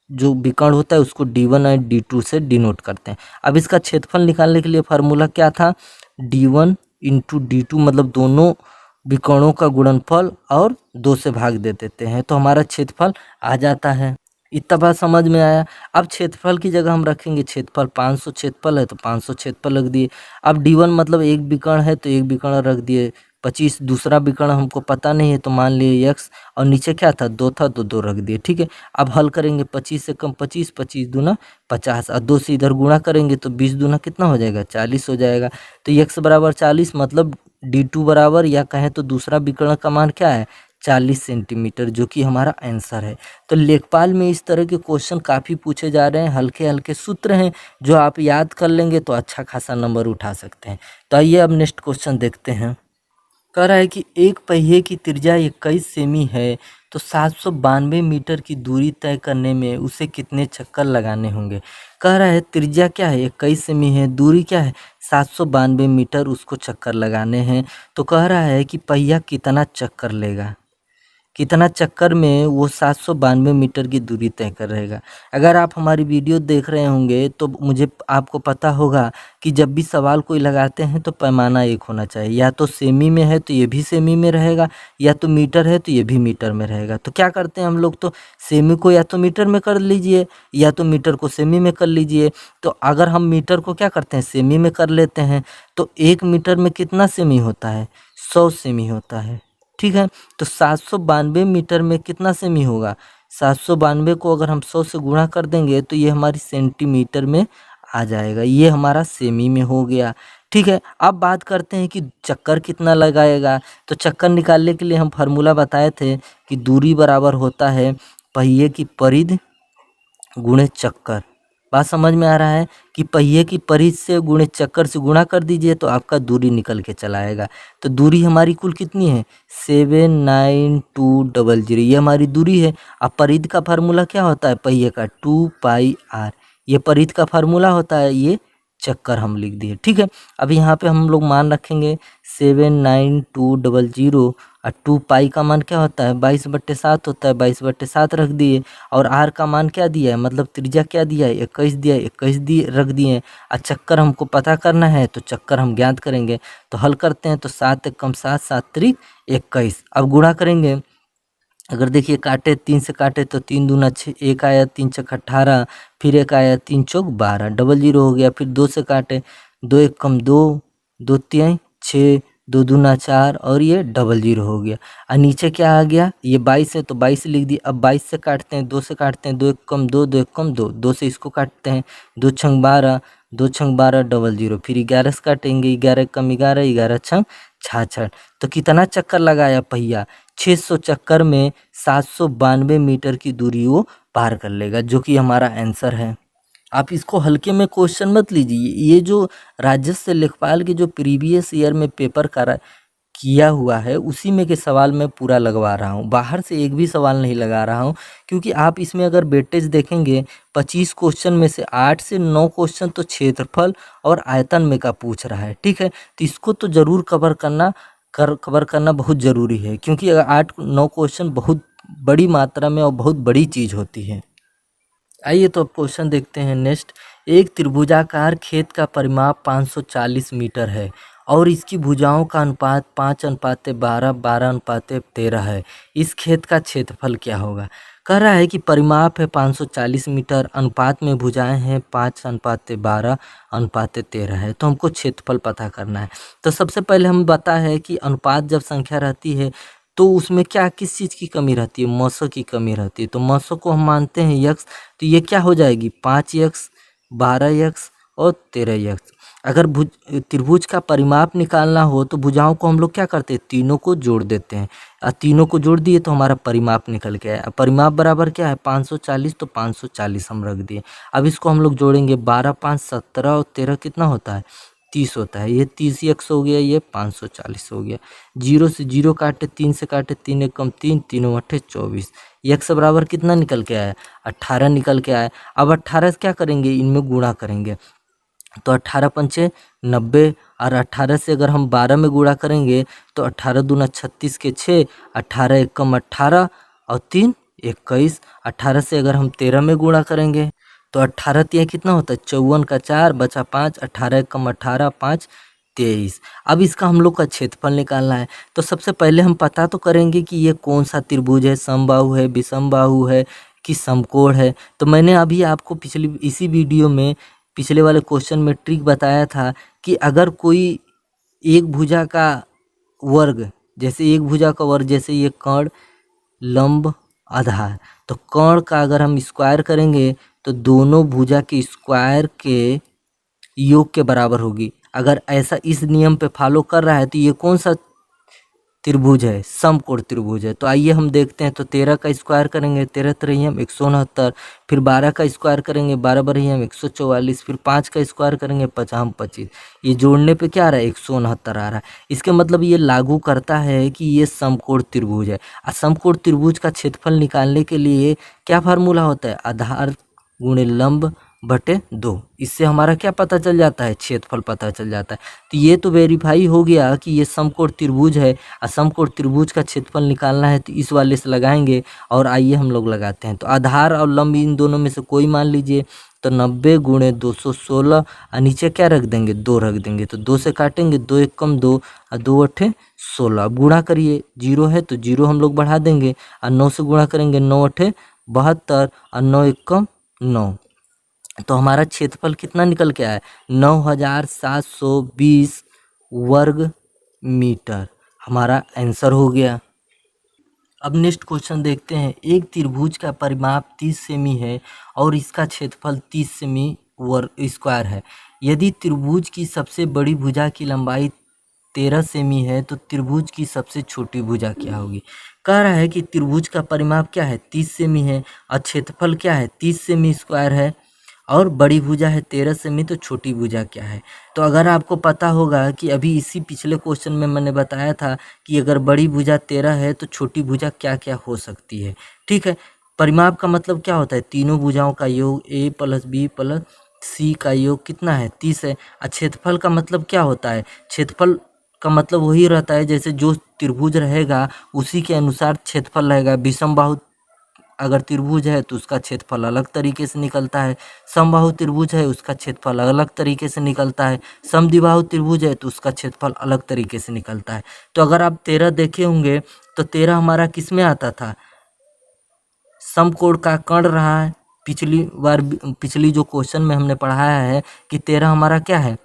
जो विकर्ण होता है उसको D1 और D2 से डिनोट करते हैं। अब इसका क्षेत्रफल निकालने के लिए फार्मूला क्या था, D1 इंटू D2, मतलब दोनों विकर्णों का गुणनफल और 2 से भाग दे देते हैं तो हमारा क्षेत्रफल आ जाता है। इतना बात समझ में आया। अब क्षेत्रफल की जगह हम रखेंगे क्षेत्रफल, 500 क्षेत्रफल है तो 500 क्षेत्रफल रख दिए। अब D1 मतलब एक विकर्ण है तो एक विकर्ण रख दिए, 25 दूसरा विकर्ण हमको पता नहीं है तो मान लिए x, और नीचे क्या था 2 था तो 2 रख दिए। ठीक है, अब हल करेंगे 25 से कम 25, 25 दूना 50, और 2 से इधर गुणा करेंगे तो 20 दूना कितना हो जाएगा 40 हो जाएगा। तो x बराबर 40, मतलब D2 बराबर, या कहें तो दूसरा विकर्ण का मान क्या है 40 सेंटीमीटर, जो कि हमारा आंसर है। तो लेखपाल में इस तरह के क्वेश्चन काफ़ी पूछे जा रहे हैं, हल्के हल्के सूत्र हैं जो आप याद कर लेंगे तो अच्छा खासा नंबर उठा सकते हैं। तो आइए अब नेक्स्ट क्वेश्चन देखते हैं। कह रहा है कि एक पहिए की त्रिज्या 21 सेमी है, तो 792 मीटर की दूरी तय करने में उसे कितने चक्कर लगाने होंगे। कह रहा है त्रिज्या क्या है 21 सेमी है, दूरी क्या है 792 मीटर, उसको चक्कर लगाने हैं। तो कह रहा है कि पहिया कितना चक्कर लेगा, कितना चक्कर में वो 792 मीटर की दूरी तय कर रहेगा। अगर आप हमारी वीडियो देख रहे होंगे तो मुझे आपको पता होगा कि जब भी सवाल कोई लगाते हैं तो पैमाना एक होना चाहिए, या तो सेमी में है तो ये भी सेमी में रहेगा, या तो मीटर है तो ये भी मीटर में रहेगा। तो क्या करते हैं हम लोग, तो सेमी को या तो मीटर में कर लीजिए या तो मीटर को सेमी में कर लीजिए। तो अगर हम मीटर को क्या करते हैं सेमी में कर लेते हैं तो 1 मीटर में कितना सेमी होता है 100 सेमी होता है। ठीक है, तो 792 मीटर में कितना सेमी होगा, 792 को अगर हम 100 से गुणा कर देंगे तो ये हमारी सेंटीमीटर में आ जाएगा, ये हमारा सेमी में हो गया। ठीक है, अब बात करते हैं कि चक्कर कितना लगाएगा। तो चक्कर निकालने के लिए हम फार्मूला बताए थे कि दूरी बराबर होता है पहिए की परिधि गुणे चक्कर। बात समझ में आ रहा है कि पहिए की परिधि से गुणे चक्कर से गुणा कर दीजिए तो आपका दूरी निकल के चला आएगा। तो दूरी हमारी कुल कितनी है 79200, ये हमारी दूरी है। अब परिधि का फार्मूला क्या होता है पहिए का 2 पाई r, ये परिधि का फार्मूला होता है, ये चक्कर हम लिख दिए। ठीक है, अब यहाँ पे हम लोग मान रखेंगे 79200 और 2 पाई का मान क्या होता है 22/7 होता है, 22/7 रख दिए। और आर का मान क्या दिया है, मतलब त्रिज्या क्या दिया है 21 दिया है, 21 दिए रख दिए। और चक्कर हमको पता करना है तो चक्कर हम ज्ञात करेंगे। तो हल करते हैं तो 7 एकम 7, 7 त्रिक 21। अब गुणा करेंगे, अगर देखिए काटे 3 से काटे तो 3 दूना 6, एक आया 3 छक 18, फिर एक आया 3 चौक 12, डबल जीरो हो गया। फिर 2 से काटे 2 एक कम 2, 2 तिहाई 6, 2 दूना 4 और ये डबल जीरो हो गया। और नीचे क्या आ गया, ये 22 है तो 22 लिख दिए। अब 22 से काटते हैं, 2 से काटते हैं, 2 एक कम 2, 2 एक कम 2, 2 से इसको काटते हैं, 2 छंग 12, 2 छंग 12 डबल जीरो। फिर 11 से काटेंगे, 11 कम 11, 11 छंग 66। तो कितना चक्कर लगाया पहिया, 600 चक्कर में 792 मीटर की दूरी वो पार कर लेगा, जो कि हमारा आंसर है। आप इसको हल्के में क्वेश्चन मत लीजिए, ये जो राजस्व लेखपाल के जो प्रीवियस ईयर में पेपर करा किया हुआ है उसी में के सवाल मैं पूरा लगवा रहा हूँ, बाहर से एक भी सवाल नहीं लगा रहा हूँ। क्योंकि आप इसमें अगर वेटेज देखेंगे 25 क्वेश्चन में से 8 से 9 क्वेश्चन तो क्षेत्रफल और आयतन में का पूछ रहा है। ठीक है, तो इसको तो ज़रूर कवर करना बहुत ज़रूरी है, क्योंकि अगर 8-9 क्वेश्चन बहुत बड़ी मात्रा में और बहुत बड़ी चीज़ होती है। आइए तो अब क्वेश्चन देखते हैं नेक्स्ट। एक त्रिभुजाकार खेत का परिमाप 540 मीटर है और इसकी भुजाओं का अनुपात 5:12, 12:13 है। इस खेत का क्षेत्रफल क्या होगा। कह रहा है कि परिमाप है 540 मीटर, अनुपात में भुजाएं हैं 5:12, 13 है। तो हमको क्षेत्रफल पता करना है। तो सबसे पहले हम बता है कि अनुपात जब संख्या रहती है तो उसमें क्या किस चीज़ की कमी रहती है, मौसों की कमी रहती है। तो मौसों को हम मानते हैं यक्स, तो ये क्या हो जाएगी 5x, 12x और 13x। अगर त्रिभुज का परिमाप निकालना हो तो भुजाओं को हम लोग क्या करते हैं, तीनों को जोड़ देते हैं। और तीनों को जोड़ दिए तो हमारा परिमाप निकल के आया। परिमाप बराबर क्या है 540, तो 540 हम रख दिए। अब इसको हम लोग जोड़ेंगे, 12, 5, 17 और 13 कितना होता है 30 होता है। ये 30 x हो गया, ये 540 हो गया। 0 से 0 काटे, 3 से काटे, 3 एक कम 3, 3 अट्ठे 24। x बराबर कितना निकल के आया 18 निकल के आया। अब 18 से क्या करेंगे, इनमें गुणा करेंगे। तो 18 पंचे 90, और 18 से अगर हम 12 में गुणा करेंगे तो 18 दूना 36 के 6, 18 एक कम 18 और 3 21। 18 से अगर हम 13 में गुणा करेंगे तो 18 तिया कितना होता है 54 का 4 बचा 5, 18 एक कम 18, 5 23। अब इसका हम लोग का क्षेत्रफल निकालना है। तो सबसे पहले हम पता तो करेंगे कि ये कौन सा त्रिभुज है, समबाहु है, विषमबाहु है कि समकोण है। तो मैंने अभी आपको इसी वीडियो में पिछले वाले क्वेश्चन में ट्रिक बताया था कि अगर कोई एक भुजा का वर्ग, जैसे एक भुजा का वर्ग, जैसे ये कर्ण लंब आधार, तो कर्ण का अगर हम स्क्वायर करेंगे तो दोनों भुजा के स्क्वायर के योग के बराबर होगी। अगर ऐसा इस नियम पे फॉलो कर रहा है तो ये कौन सा त्रिभुज है, समकोण त्रिभुज है। तो आइए हम देखते हैं। तो 13 का स्क्वायर करेंगे, 13 त्रियम 169, फिर 12 का स्क्वायर करेंगे, 12 बरहियम 144, फिर 5 का स्क्वायर करेंगे, 50 25। ये जोड़ने पे क्या आ रहा है 169 आ रहा है। इसके मतलब ये लागू करता है कि ये समकोण त्रिभुज है। और समकोण त्रिभुज का क्षेत्रफल निकालने के लिए क्या फार्मूला होता है, आधार गुणे लंब बटे 2। इससे हमारा क्या पता चल जाता है, क्षेत्रफल पता चल जाता है। तो ये तो वेरीफाई हो गया कि ये समकोण त्रिभुज है। और समकोण त्रिभुज का क्षेत्रफल निकालना है तो इस वाले से लगाएंगे। और आइए हम लोग लगाते हैं। तो आधार और लंब इन दोनों में से कोई मान लीजिए। तो 90 गुणे 216, और नीचे क्या रख देंगे 2 रख देंगे। तो 2 से काटेंगे, 2 एक कम 2 और 2 अट्ठे 16। अब गुणा करिए, 0 है तो 0 हम लोग बढ़ा देंगे। और 9 से गुणा करेंगे, 9 अट्ठे 72 और 9 एक कम 9। तो हमारा क्षेत्रफल कितना निकल के आया 9720 वर्ग मीटर, हमारा आंसर हो गया। अब नेक्स्ट क्वेश्चन देखते हैं। एक त्रिभुज का परिमाप 30 सेमी है और इसका क्षेत्रफल 30 सेमी वर्ग स्क्वायर है। यदि त्रिभुज की सबसे बड़ी भुजा की लंबाई 13 सेमी है तो त्रिभुज की सबसे छोटी भुजा क्या होगी। कह रहा है कि त्रिभुज का परिमाप क्या है 30 सेमी है और क्षेत्रफल क्या है 30 सेमी स्क्वायर है, और बड़ी भुजा है 13 सेमी, तो छोटी भुजा क्या है। तो अगर आपको पता होगा कि अभी इसी पिछले क्वेश्चन में मैंने बताया था कि अगर बड़ी भुजा 13 है तो छोटी भुजा क्या क्या हो सकती है। ठीक है, परिमाप का मतलब क्या होता है, तीनों भुजाओं का योग a + b + सी का योग कितना है 30 है। और क्षेत्रफल का मतलब क्या होता है, क्षेत्रफल का मतलब वही रहता है जैसे जो त्रिभुज रहेगा उसी के अनुसार क्षेत्रफल रहेगा। विषमबाहु अगर त्रिभुज है तो उसका क्षेत्रफल अलग तरीके से निकलता है, समबाहु त्रिभुज है उसका क्षेत्रफल अलग तरीके से निकलता है, समद्विबाहु त्रिभुज है तो उसका क्षेत्रफल अलग तरीके से निकलता है। तो अगर आप 13 देखे होंगे तो 13 हमारा किस में आता था, समकोण का कर्ण रहा है। पिछली जो क्वेश्चन में हमने पढ़ाया है कि 13 हमारा क्या है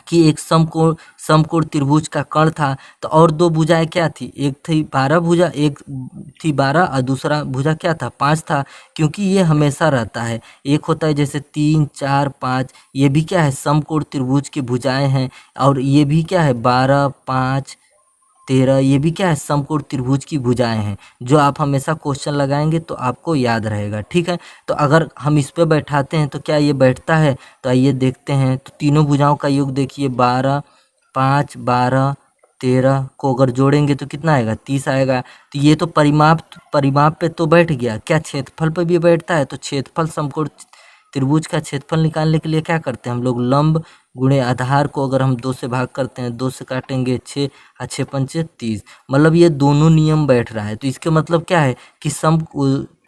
कि एक समकोण त्रिभुज का कर्ण था। तो और दो भुजाएं क्या थी, एक थी 12 भुजा, एक थी 12 और दूसरा भुजा क्या था 5 था। क्योंकि ये हमेशा रहता है, एक होता है जैसे 3 4 5, ये भी क्या है समकोण त्रिभुज की भुजाएं हैं। और ये भी क्या है 12 5 13, ये भी क्या है समकोण त्रिभुज की भुजाएं हैं। जो आप हमेशा क्वेश्चन लगाएंगे तो आपको याद रहेगा, ठीक है। तो अगर हम इस पे बैठाते हैं तो क्या ये बैठता है, तो आइए देखते हैं। तो तीनों भुजाओं का योग देखिए 12 5 12 13 को अगर जोड़ेंगे तो कितना आएगा 30 आएगा। तो ये तो परिमाप पे तो बैठ गया, क्या क्षेत्रफल पे भी बैठता है। तो क्षेत्रफल समकोण त्रिभुज का क्षेत्रफल निकालने के लिए क्या करते हैं हम लोग, लंब गुणे आधार को अगर हम 2 से भाग करते हैं, 2 से काटेंगे 6, 6 पंचे 30, मतलब ये दोनों नियम बैठ रहा है। तो इसके मतलब क्या है कि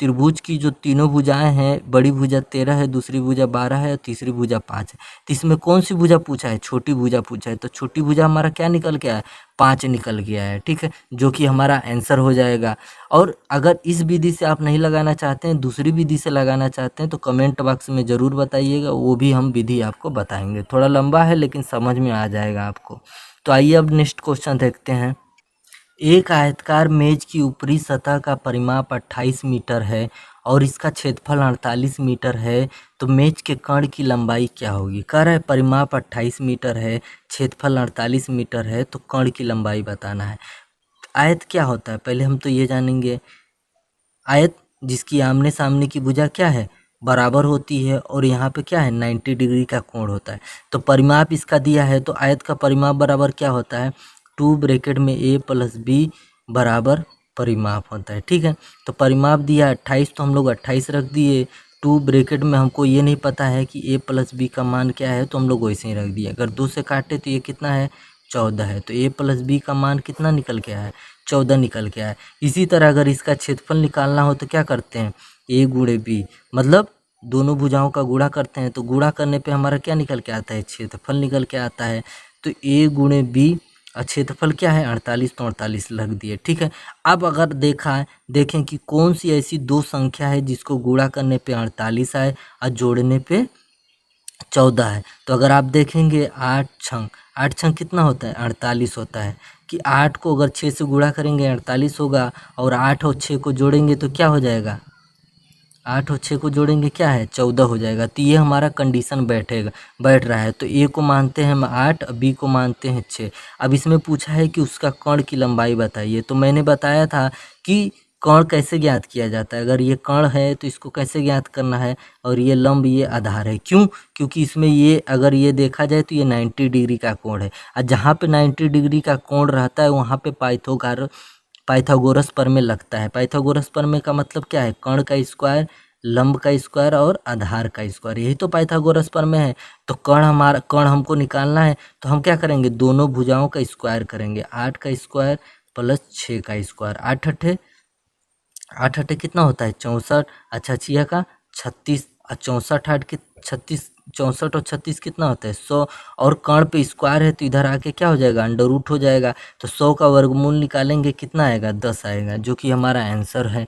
त्रिभुज की जो तीनों भुजाएं हैं, बड़ी भुजा 13 है, दूसरी भुजा 12 है और तीसरी भुजा 5 है। तो इसमें कौन सी भुजा पूछा है, छोटी भुजा पूछा है। तो छोटी भुजा हमारा क्या निकल के आया, 5 निकल गया है, ठीक है, जो कि हमारा आंसर हो जाएगा। और अगर इस विधि से आप नहीं लगाना चाहते हैं, दूसरी विधि से लगाना चाहते हैं, तो कमेंट बॉक्स में ज़रूर बताइएगा, वो भी हम विधि आपको बताएंगे। थोड़ा लंबा है लेकिन समझ में आ जाएगा आपको। तो आइए अब नेक्स्ट क्वेश्चन देखते हैं। एक आयताकार मेज की ऊपरी सतह का परिमाप 28 मीटर है और इसका क्षेत्रफल 48 मीटर है, तो मेज के कर्ण की लंबाई क्या होगी। कह रहा है परिमाप 28 मीटर है, क्षेत्रफल 48 मीटर है, तो कर्ण की लंबाई बताना है। आयत क्या होता है पहले हम तो ये जानेंगे। आयत जिसकी आमने सामने की भुजा क्या है बराबर होती है और यहाँ पे क्या है 90 डिग्री का कोण होता है। तो परिमाप इसका दिया है, तो आयत का परिमाप बराबर क्या होता है, 2 ब्रैकेट में a प्लस b बराबर परिमाप होता है, ठीक है। तो परिमाप दिया 28, तो हम लोग 28 रख दिए। 2 ब्रैकेट में हमको ये नहीं पता है कि a प्लस b का मान क्या है, तो हम लोग वैसे ही रख दिए। अगर 2 से काटे तो ये कितना है 14 है, तो a प्लस b का मान कितना निकल के आया है 14 निकल के आया है। इसी तरह अगर इसका क्षेत्रफल निकालना हो तो क्या करते हैं, a गुणे b, मतलब दोनों भुजाओं का गुणा करते हैं। तो गुणा करने पे हमारा क्या निकल के आता है, क्षेत्रफल निकल के आता है। तो a गुणे b और क्षेत्रफल क्या है 48, तो 48 लग दिए, ठीक है। अब अगर देखें कि कौन सी ऐसी दो संख्या है जिसको गुणा करने पे 48 आए और जोड़ने पे 14 है। तो अगर आप देखेंगे 8 छंग कितना होता है 48 होता है, कि 8 को अगर 6 से गुणा करेंगे 48 होगा, और 8 और 6 को जोड़ेंगे तो क्या हो जाएगा, 8 और 6 को जोड़ेंगे क्या है 14 हो जाएगा। तो ये हमारा कंडीशन बैठ रहा है। तो ए को मानते हैं हम 8, बी को मानते हैं 6। अब इसमें पूछा है कि उसका कर्ण की लंबाई बताइए। तो मैंने बताया था कि कर्ण कैसे ज्ञात किया जाता है। अगर ये कर्ण है तो इसको कैसे ज्ञात करना है, और ये लंब ये आधार है। क्यों, क्योंकि इसमें ये अगर ये देखा जाए तो ये 90 डिग्री का कोण है, और जहाँ पे 90 डिग्री का कोण रहता है वहाँ पे पाइथागोरस प्रमेय लगता है। पाइथागोरस प्रमेय का मतलब क्या है, कर्ण का स्क्वायर, लंब का स्क्वायर और आधार का स्क्वायर, यही तो पाइथागोरस प्रमेय है। तो कर्ण हमको निकालना है, तो हम क्या करेंगे, दोनों भुजाओं का स्क्वायर करेंगे। 8 का स्क्वायर प्लस 6 का स्क्वायर, 8 अठे कितना होता है 64, अच्छा 6 का 36, और 64 8 के 36, 64 और 36 कितना होता है 100, और कर्ण पे स्क्वायर है तो इधर आके क्या हो जाएगा अंडर रूट हो जाएगा। तो 100 का वर्गमूल निकालेंगे कितना आएगा 10 आएगा, जो कि हमारा आंसर है।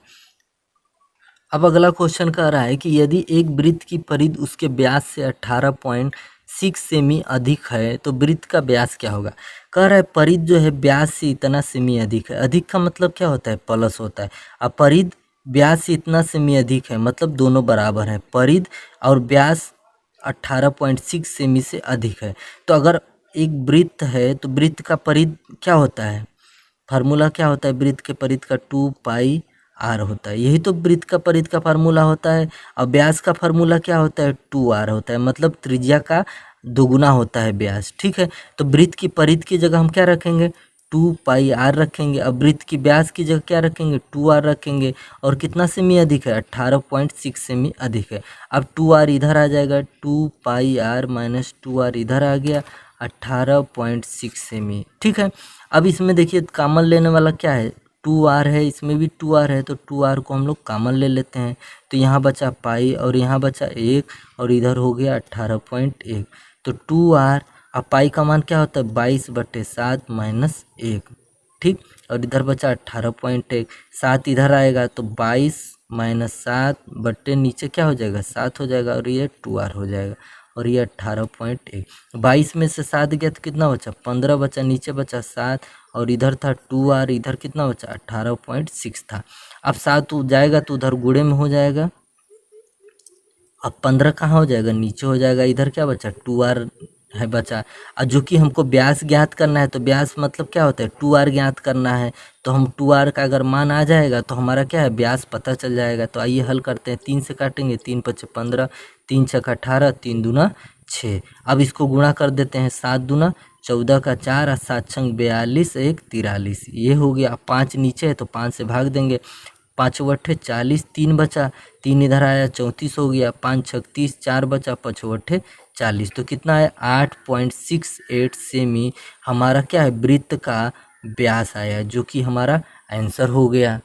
अब अगला क्वेश्चन कह रहा है कि यदि एक वृत्त की परिधि उसके व्यास से 18.6 सेमी अधिक है तो वृत्त का व्यास क्या होगा। कह रहा है परिधि जो है व्यास से इतना सेमी अधिक है। अधिक का मतलब क्या होता है, प्लस होता है। अब परिधि व्यास से इतना सेमी अधिक है मतलब दोनों बराबर हैं। परिधि और व्यास 18.6 सेमी से अधिक है। तो अगर एक वृत्त है तो वृत्त का परिधि क्या होता है, फार्मूला क्या होता है, वृत्त के परिधि का 2 पाई आर होता है। यही तो वृत्त का परिधि का फार्मूला होता है। और व्यास का फार्मूला क्या होता है 2r होता है, मतलब त्रिज्या का दोगुना होता है व्यास, ठीक है। तो वृत्त की परिधि की जगह हम क्या रखेंगे 2 पाई r रखेंगे। अब वृत्त की व्यास की जगह क्या रखेंगे, 2r रखेंगे। और कितना सेमी अधिक है, 18.6 सेमी अधिक है। अब 2r इधर आ जाएगा, 2 पाई r माइनस 2r इधर आ गया, 18.6 सेमी। ठीक है, अब इसमें देखिए कॉमन लेने वाला क्या है, 2r है, इसमें भी 2r है, तो 2r को हम लोग कॉमन ले लेते हैं। तो यहाँ बचा पाई और यहाँ बचा 1 और इधर हो गया 18.1। तो 2r, अब पाई का मान क्या होता है, 22/7 माइनस 1। ठीक, और इधर बचा 18.1, 7 इधर आएगा तो 22 माइनस 7 बट्टे नीचे क्या हो जाएगा, 7 हो जाएगा और ये 2r हो जाएगा और ये 18.1। 22 में से 7 गया तो कितना बचा, 15 बचा, नीचे बचा 7 और इधर था 2r, इधर कितना बचा, 18.6 था। अब 7 जाएगा तो उधर गुणे में हो जाएगा। अब 15 कहाँ हो जाएगा, नीचे हो जाएगा, इधर क्या बचा, 2r है बचा। और जो कि हमको व्यास ज्ञात करना है, तो व्यास मतलब क्या होता है, 2r ज्ञात करना है। तो हम 2r का अगर मान आ जाएगा तो हमारा क्या है, व्यास पता चल जाएगा। तो आइए हल करते हैं, 3 से काटेंगे, 3 पचे 15, 3 छक्का 18, 3 दूना 6। अब इसको गुणा कर देते हैं, 7 दूना 14 का 4 और 7 छंग 42, 1 43, ये हो गया। अब 5 नीचे है तो 5 से भाग देंगे, 5 अट्ठे 40, 3 बचा, 3 इधर आया 34 हो गया, 5 36, 4 बचा, 5 अट्ठे 40। तो कितना है, 8.68 सेमी हमारा क्या है, वृत्त का व्यास आया, जो कि हमारा आंसर हो गया।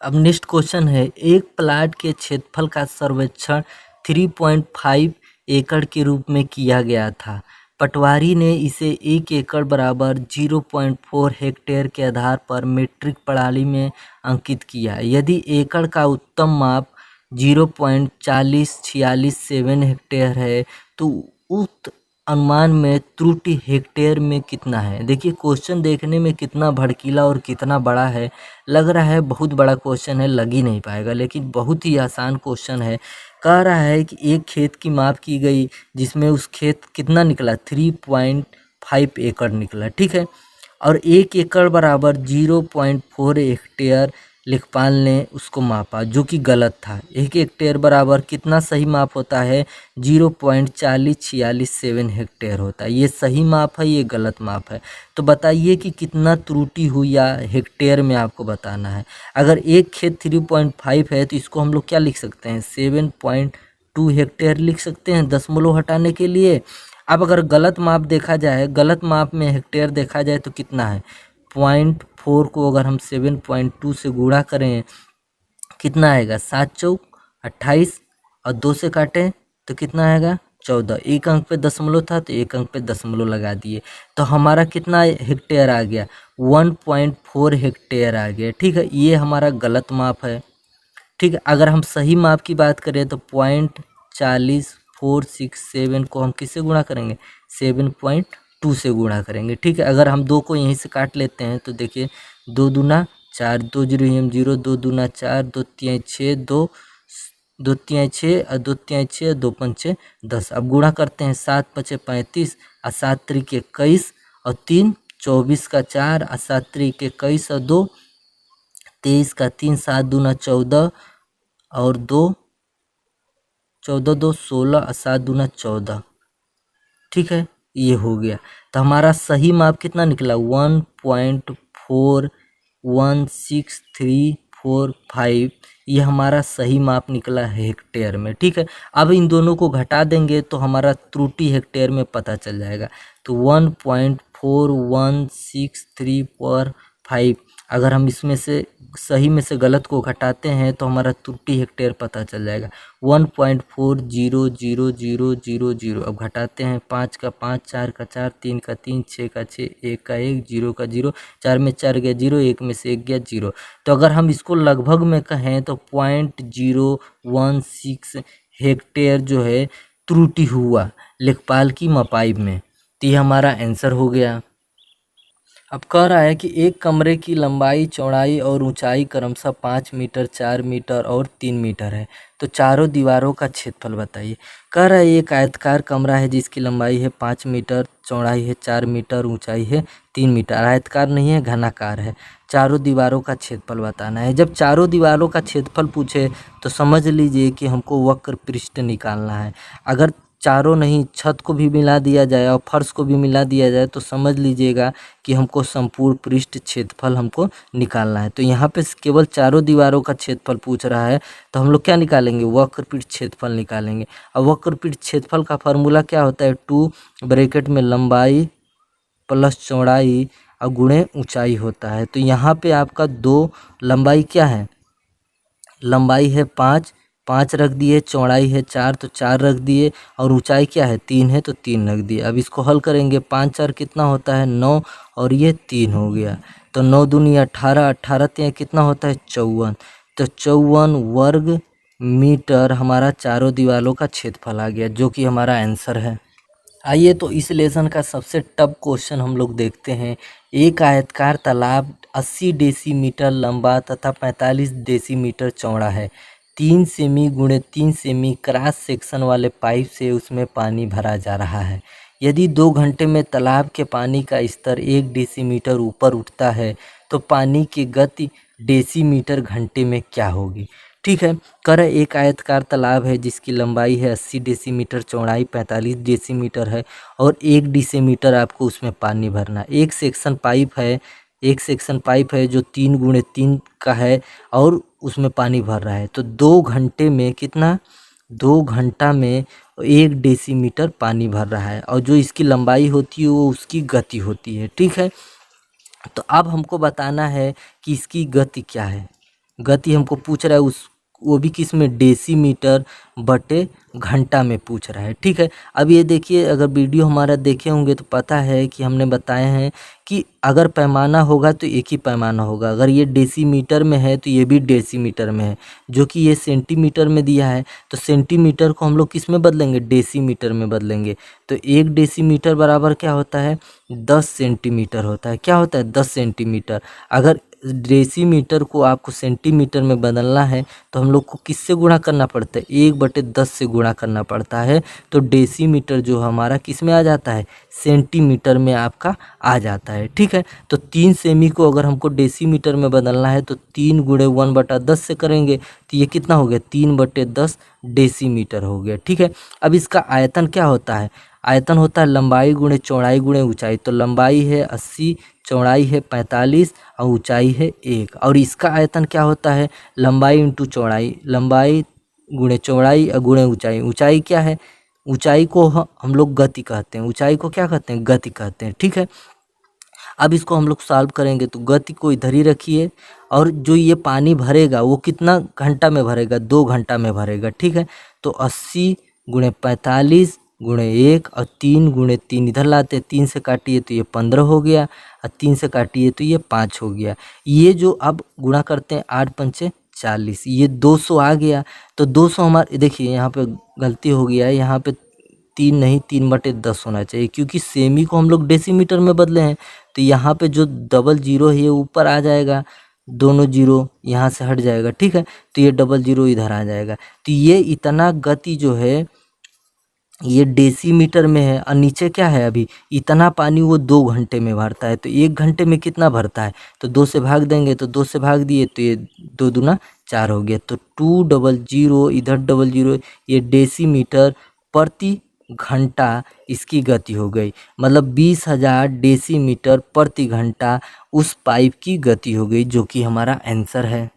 अब नेक्स्ट क्वेश्चन है, एक प्लाट के क्षेत्रफल का सर्वेक्षण 3.5 एकड़ के रूप में किया गया था। पटवारी ने इसे 1 एकड़ बराबर 0.4 हेक्टेयर के आधार पर मीट्रिक प्रणाली में अंकित किया। यदि एकड़ का उत्तम माप 0.404667 हेक्टेयर है तो उक्त अनुमान में त्रुटि हेक्टेयर में कितना है। देखिए क्वेश्चन देखने में कितना भड़कीला और कितना बड़ा है, लग रहा है बहुत बड़ा क्वेश्चन है, लग ही नहीं पाएगा, लेकिन बहुत ही आसान क्वेश्चन है। कह रहा है कि एक खेत की माप की गई जिसमें उस खेत कितना निकला, 3.5 एकड़ निकला। ठीक है, और 1 एकड़ बराबर 0.4 हेक्टेयर लेखपाल ने उसको मापा, जो कि गलत था। 1 हेक्टेयर बराबर कितना सही माप होता है, 0.404667 हेक्टेयर होता है। ये सही माप है, ये गलत माप है। तो बताइए कि कितना त्रुटि हुई या हेक्टेयर में आपको बताना है। अगर एक खेत 3.5 है तो इसको हम लोग क्या लिख सकते हैं, 7.2 हेक्टेयर लिख सकते हैं दशमलव हटाने के लिए। अब अगर गलत माप देखा जाए, गलत माप में हेक्टेयर देखा जाए तो कितना है, 0.4 को अगर हम 7.2 से गुणा करें कितना आएगा, 7 चौक 28 और 2 से काटें तो कितना आएगा, 14। एक अंक पे दशमलव था तो एक अंक पे दशमलव लगा दिए, तो हमारा कितना हेक्टेयर आ गया, 1.4 हेक्टेयर आ गया। ठीक है, ये हमारा गलत माप है। ठीक है, अगर हम सही माप की बात करें तो 0.40467 को हम किससे गुणा करेंगे, 7.2 से गुणा करेंगे। ठीक है, अगर हम 2 को यहीं से काट लेते हैं तो देखिए 2 दूना 4, 2 जीरो हम 0, 2 दूना 4, 2 तियाई 6, 2 तियाई 6 और 2 तियाई 6, 2 पंचे 10। अब गुणा करते हैं, 7 पचे 35 और 7 त्रिक 21 और 3 24 का 4 और 7 त्रिक 21 और 2 23 का 3, 7 दूना 14 और 2 14 2 16 और 7 दूना 14। ठीक है, ये हो गया। तो हमारा सही माप कितना निकला, 1.416345, ये हमारा सही माप निकला है हेक्टेयर में। ठीक है, अब इन दोनों को घटा देंगे तो हमारा त्रुटि हेक्टेयर में पता चल जाएगा। तो 1.416345, अगर हम इसमें से सही में से गलत को घटाते हैं तो हमारा त्रुटि हेक्टेयर पता चल जाएगा, 1.400000। अब घटाते हैं, 5 का 5, 4 का 4, 3 का 3, 6 का 6, 1 का 1, 0 का 0, 4 में 4 गया 0, 1 में से 1 गया 0। तो अगर हम इसको लगभग में कहें तो 0.016 हेक्टेयर जो है त्रुटि हुआ लेखपाल की मपाई में। तो ये हमारा आंसर हो गया। अब कह रहा है कि एक कमरे की लंबाई, चौड़ाई और ऊंचाई क्रमशः 5 मीटर, 4 मीटर और 3 मीटर है, तो चारों दीवारों का क्षेत्रफल बताइए। कह रहा है एक आयताकार कमरा है जिसकी लंबाई है 5 मीटर, चौड़ाई है 4 मीटर, ऊंचाई है 3 मीटर। आयताकार नहीं है, घनाकार है। चारों दीवारों का क्षेत्रफल बताना है। जब चारों दीवारों का क्षेत्रफल पूछे तो समझ लीजिए कि हमको वक्र पृष्ठ निकालना है। अगर चारों नहीं छत को भी मिला दिया जाए और फर्श को भी मिला दिया जाए तो समझ लीजिएगा कि हमको संपूर्ण पृष्ठ क्षेत्रफल हमको निकालना है। तो यहाँ पे केवल चारों दीवारों का क्षेत्रफल पूछ रहा है, तो हम लोग क्या निकालेंगे, वक्रपीठ क्षेत्रफल निकालेंगे। अब वक्रपीठ क्षेत्रफल का फार्मूला क्या होता है, 2 ब्रैकेट में लंबाई प्लस चौड़ाई और गुणे ऊंचाई होता है। तो यहाँ पे आपका 2 लंबाई क्या है, लंबाई है 5, 5 रख दिए, चौड़ाई है 4 तो 4 रख दिए, और ऊंचाई क्या है 3 है तो 3 रख दिए। अब इसको हल करेंगे, 5 4 कितना होता है 9 और ये 3 हो गया, तो 9 दूनी 18, 18 3 कितना होता है 54, तो 54 वर्ग मीटर हमारा चारों दीवारों का क्षेत्रफल आ गया, जो कि हमारा आंसर है। आइए तो इस लेसन का सबसे टफ क्वेश्चन हम लोग देखते हैं। एक आयताकार तालाब 80 डेसीमीटर लंबा तथा 45 डेसीमीटर चौड़ा है। 3 सेमी गुणे 3 सेमी क्रॉस सेक्शन वाले पाइप से उसमें पानी भरा जा रहा है। यदि 2 घंटे में तालाब के पानी का स्तर 1 डेसीमीटर ऊपर उठता है तो पानी की गति डेसीमीटर घंटे में क्या होगी। ठीक है, कर एक आयताकार तालाब है जिसकी लंबाई है 80 डेसीमीटर, चौड़ाई 45 डेसीमीटर है और 1 डेसीमीटर आपको उसमें पानी भरना। एक सेक्शन पाइप है जो 3 गुणे 3 का है और उसमें पानी भर रहा है। तो 2 घंटे में कितना, 2 घंटा में 1 डेसीमीटर पानी भर रहा है और जो इसकी लंबाई होती है वो उसकी गति होती है। ठीक है, तो अब हमको बताना है कि इसकी गति क्या है। गति हमको पूछ रहा है उस, वो भी किस में, डेसीमीटर बटे घंटा में पूछ रहा है। ठीक है, अब ये देखिए, अगर वीडियो हमारा देखे होंगे तो पता है कि हमने बताए हैं कि अगर पैमाना होगा तो एक ही पैमाना होगा। अगर ये डेसीमीटर में है तो ये भी डेसीमीटर में है, जो कि ये सेंटीमीटर में दिया है तो सेंटीमीटर को हम लोग किस में बदलेंगे, डेसीमीटर में बदलेंगे। तो 1 डेसीमीटर बराबर क्या होता है 10 सेंटीमीटर होता है। क्या होता है 10 सेंटीमीटर। अगर डेसीमीटर को आपको सेंटीमीटर में बदलना है तो हम लोग को किससे गुणा करना पड़ता है, 1/10 से गुणा करना पड़ता है। तो डेसीमीटर जो हमारा किस में आ जाता है, सेंटीमीटर में आपका आ जाता है। ठीक है, तो 3 सेमी को अगर हमको डेसीमीटर में बदलना है तो 3 गुणे 1/10 से करेंगे तो ये कितना हो गया 3/10 डेसीमीटर हो गया। ठीक है, अब इसका आयतन क्या होता है, आयतन होता है लंबाई गुणे चौड़ाई गुणे ऊंचाई। तो लंबाई है 80, चौड़ाई है 45 और ऊंचाई है 1, और इसका आयतन क्या होता है लंबाई इंटू चौड़ाई, लंबाई गुणे चौड़ाई और गुणे ऊंचाई। ऊंचाई क्या है, ऊंचाई को हम लोग गति कहते हैं, ऊंचाई को क्या कहते हैं, गति कहते हैं। ठीक है, अब इसको हम लोग सॉल्व करेंगे तो गति को इधर ही रखिए और जो ये पानी भरेगा वो कितना घंटा में भरेगा, 2 घंटा में भरेगा। ठीक है, तो 80 गुणे 45 गुणे 1 और 3 गुणे 3 इधर लाते, 3 से काटिए तो ये 15 हो गया और 3 से काटिए तो ये 5 हो गया। ये जो अब गुणा करते हैं 8 पंचे 40, ये 200 आ गया। तो 200 हमारे, देखिए यहाँ पे गलती हो गया है, यहाँ पे 3 नहीं 3/10 होना चाहिए क्योंकि सेमी को हम लोग डेसीमीटर में बदले हैं। तो यहाँ पे जो डबल जीरो है ये ऊपर आ जाएगा, दोनों जीरो यहाँ से हट जाएगा। ठीक है, तो ये डबल जीरो इधर आ जाएगा। तो ये इतना गति जो है ये डेसीमीटर में है और नीचे क्या है, अभी इतना पानी वो 2 घंटे में भरता है। तो 1 घंटे में कितना भरता है, तो 2 से भाग देंगे, तो 2 से भाग दिए तो ये 2 दूना 4 हो गया। तो 200 इधर डबल जीरो, ये डेसीमीटर प्रति घंटा इसकी गति हो गई, मतलब 20,000 डेसीमीटर प्रति घंटा उस पाइप की गति हो गई, जो कि हमारा आंसर है।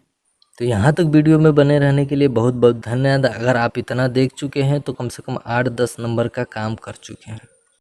तो यहाँ तक वीडियो में बने रहने के लिए बहुत बहुत धन्यवाद। अगर आप इतना देख चुके हैं तो कम से कम 8-10 नंबर का काम कर चुके हैं।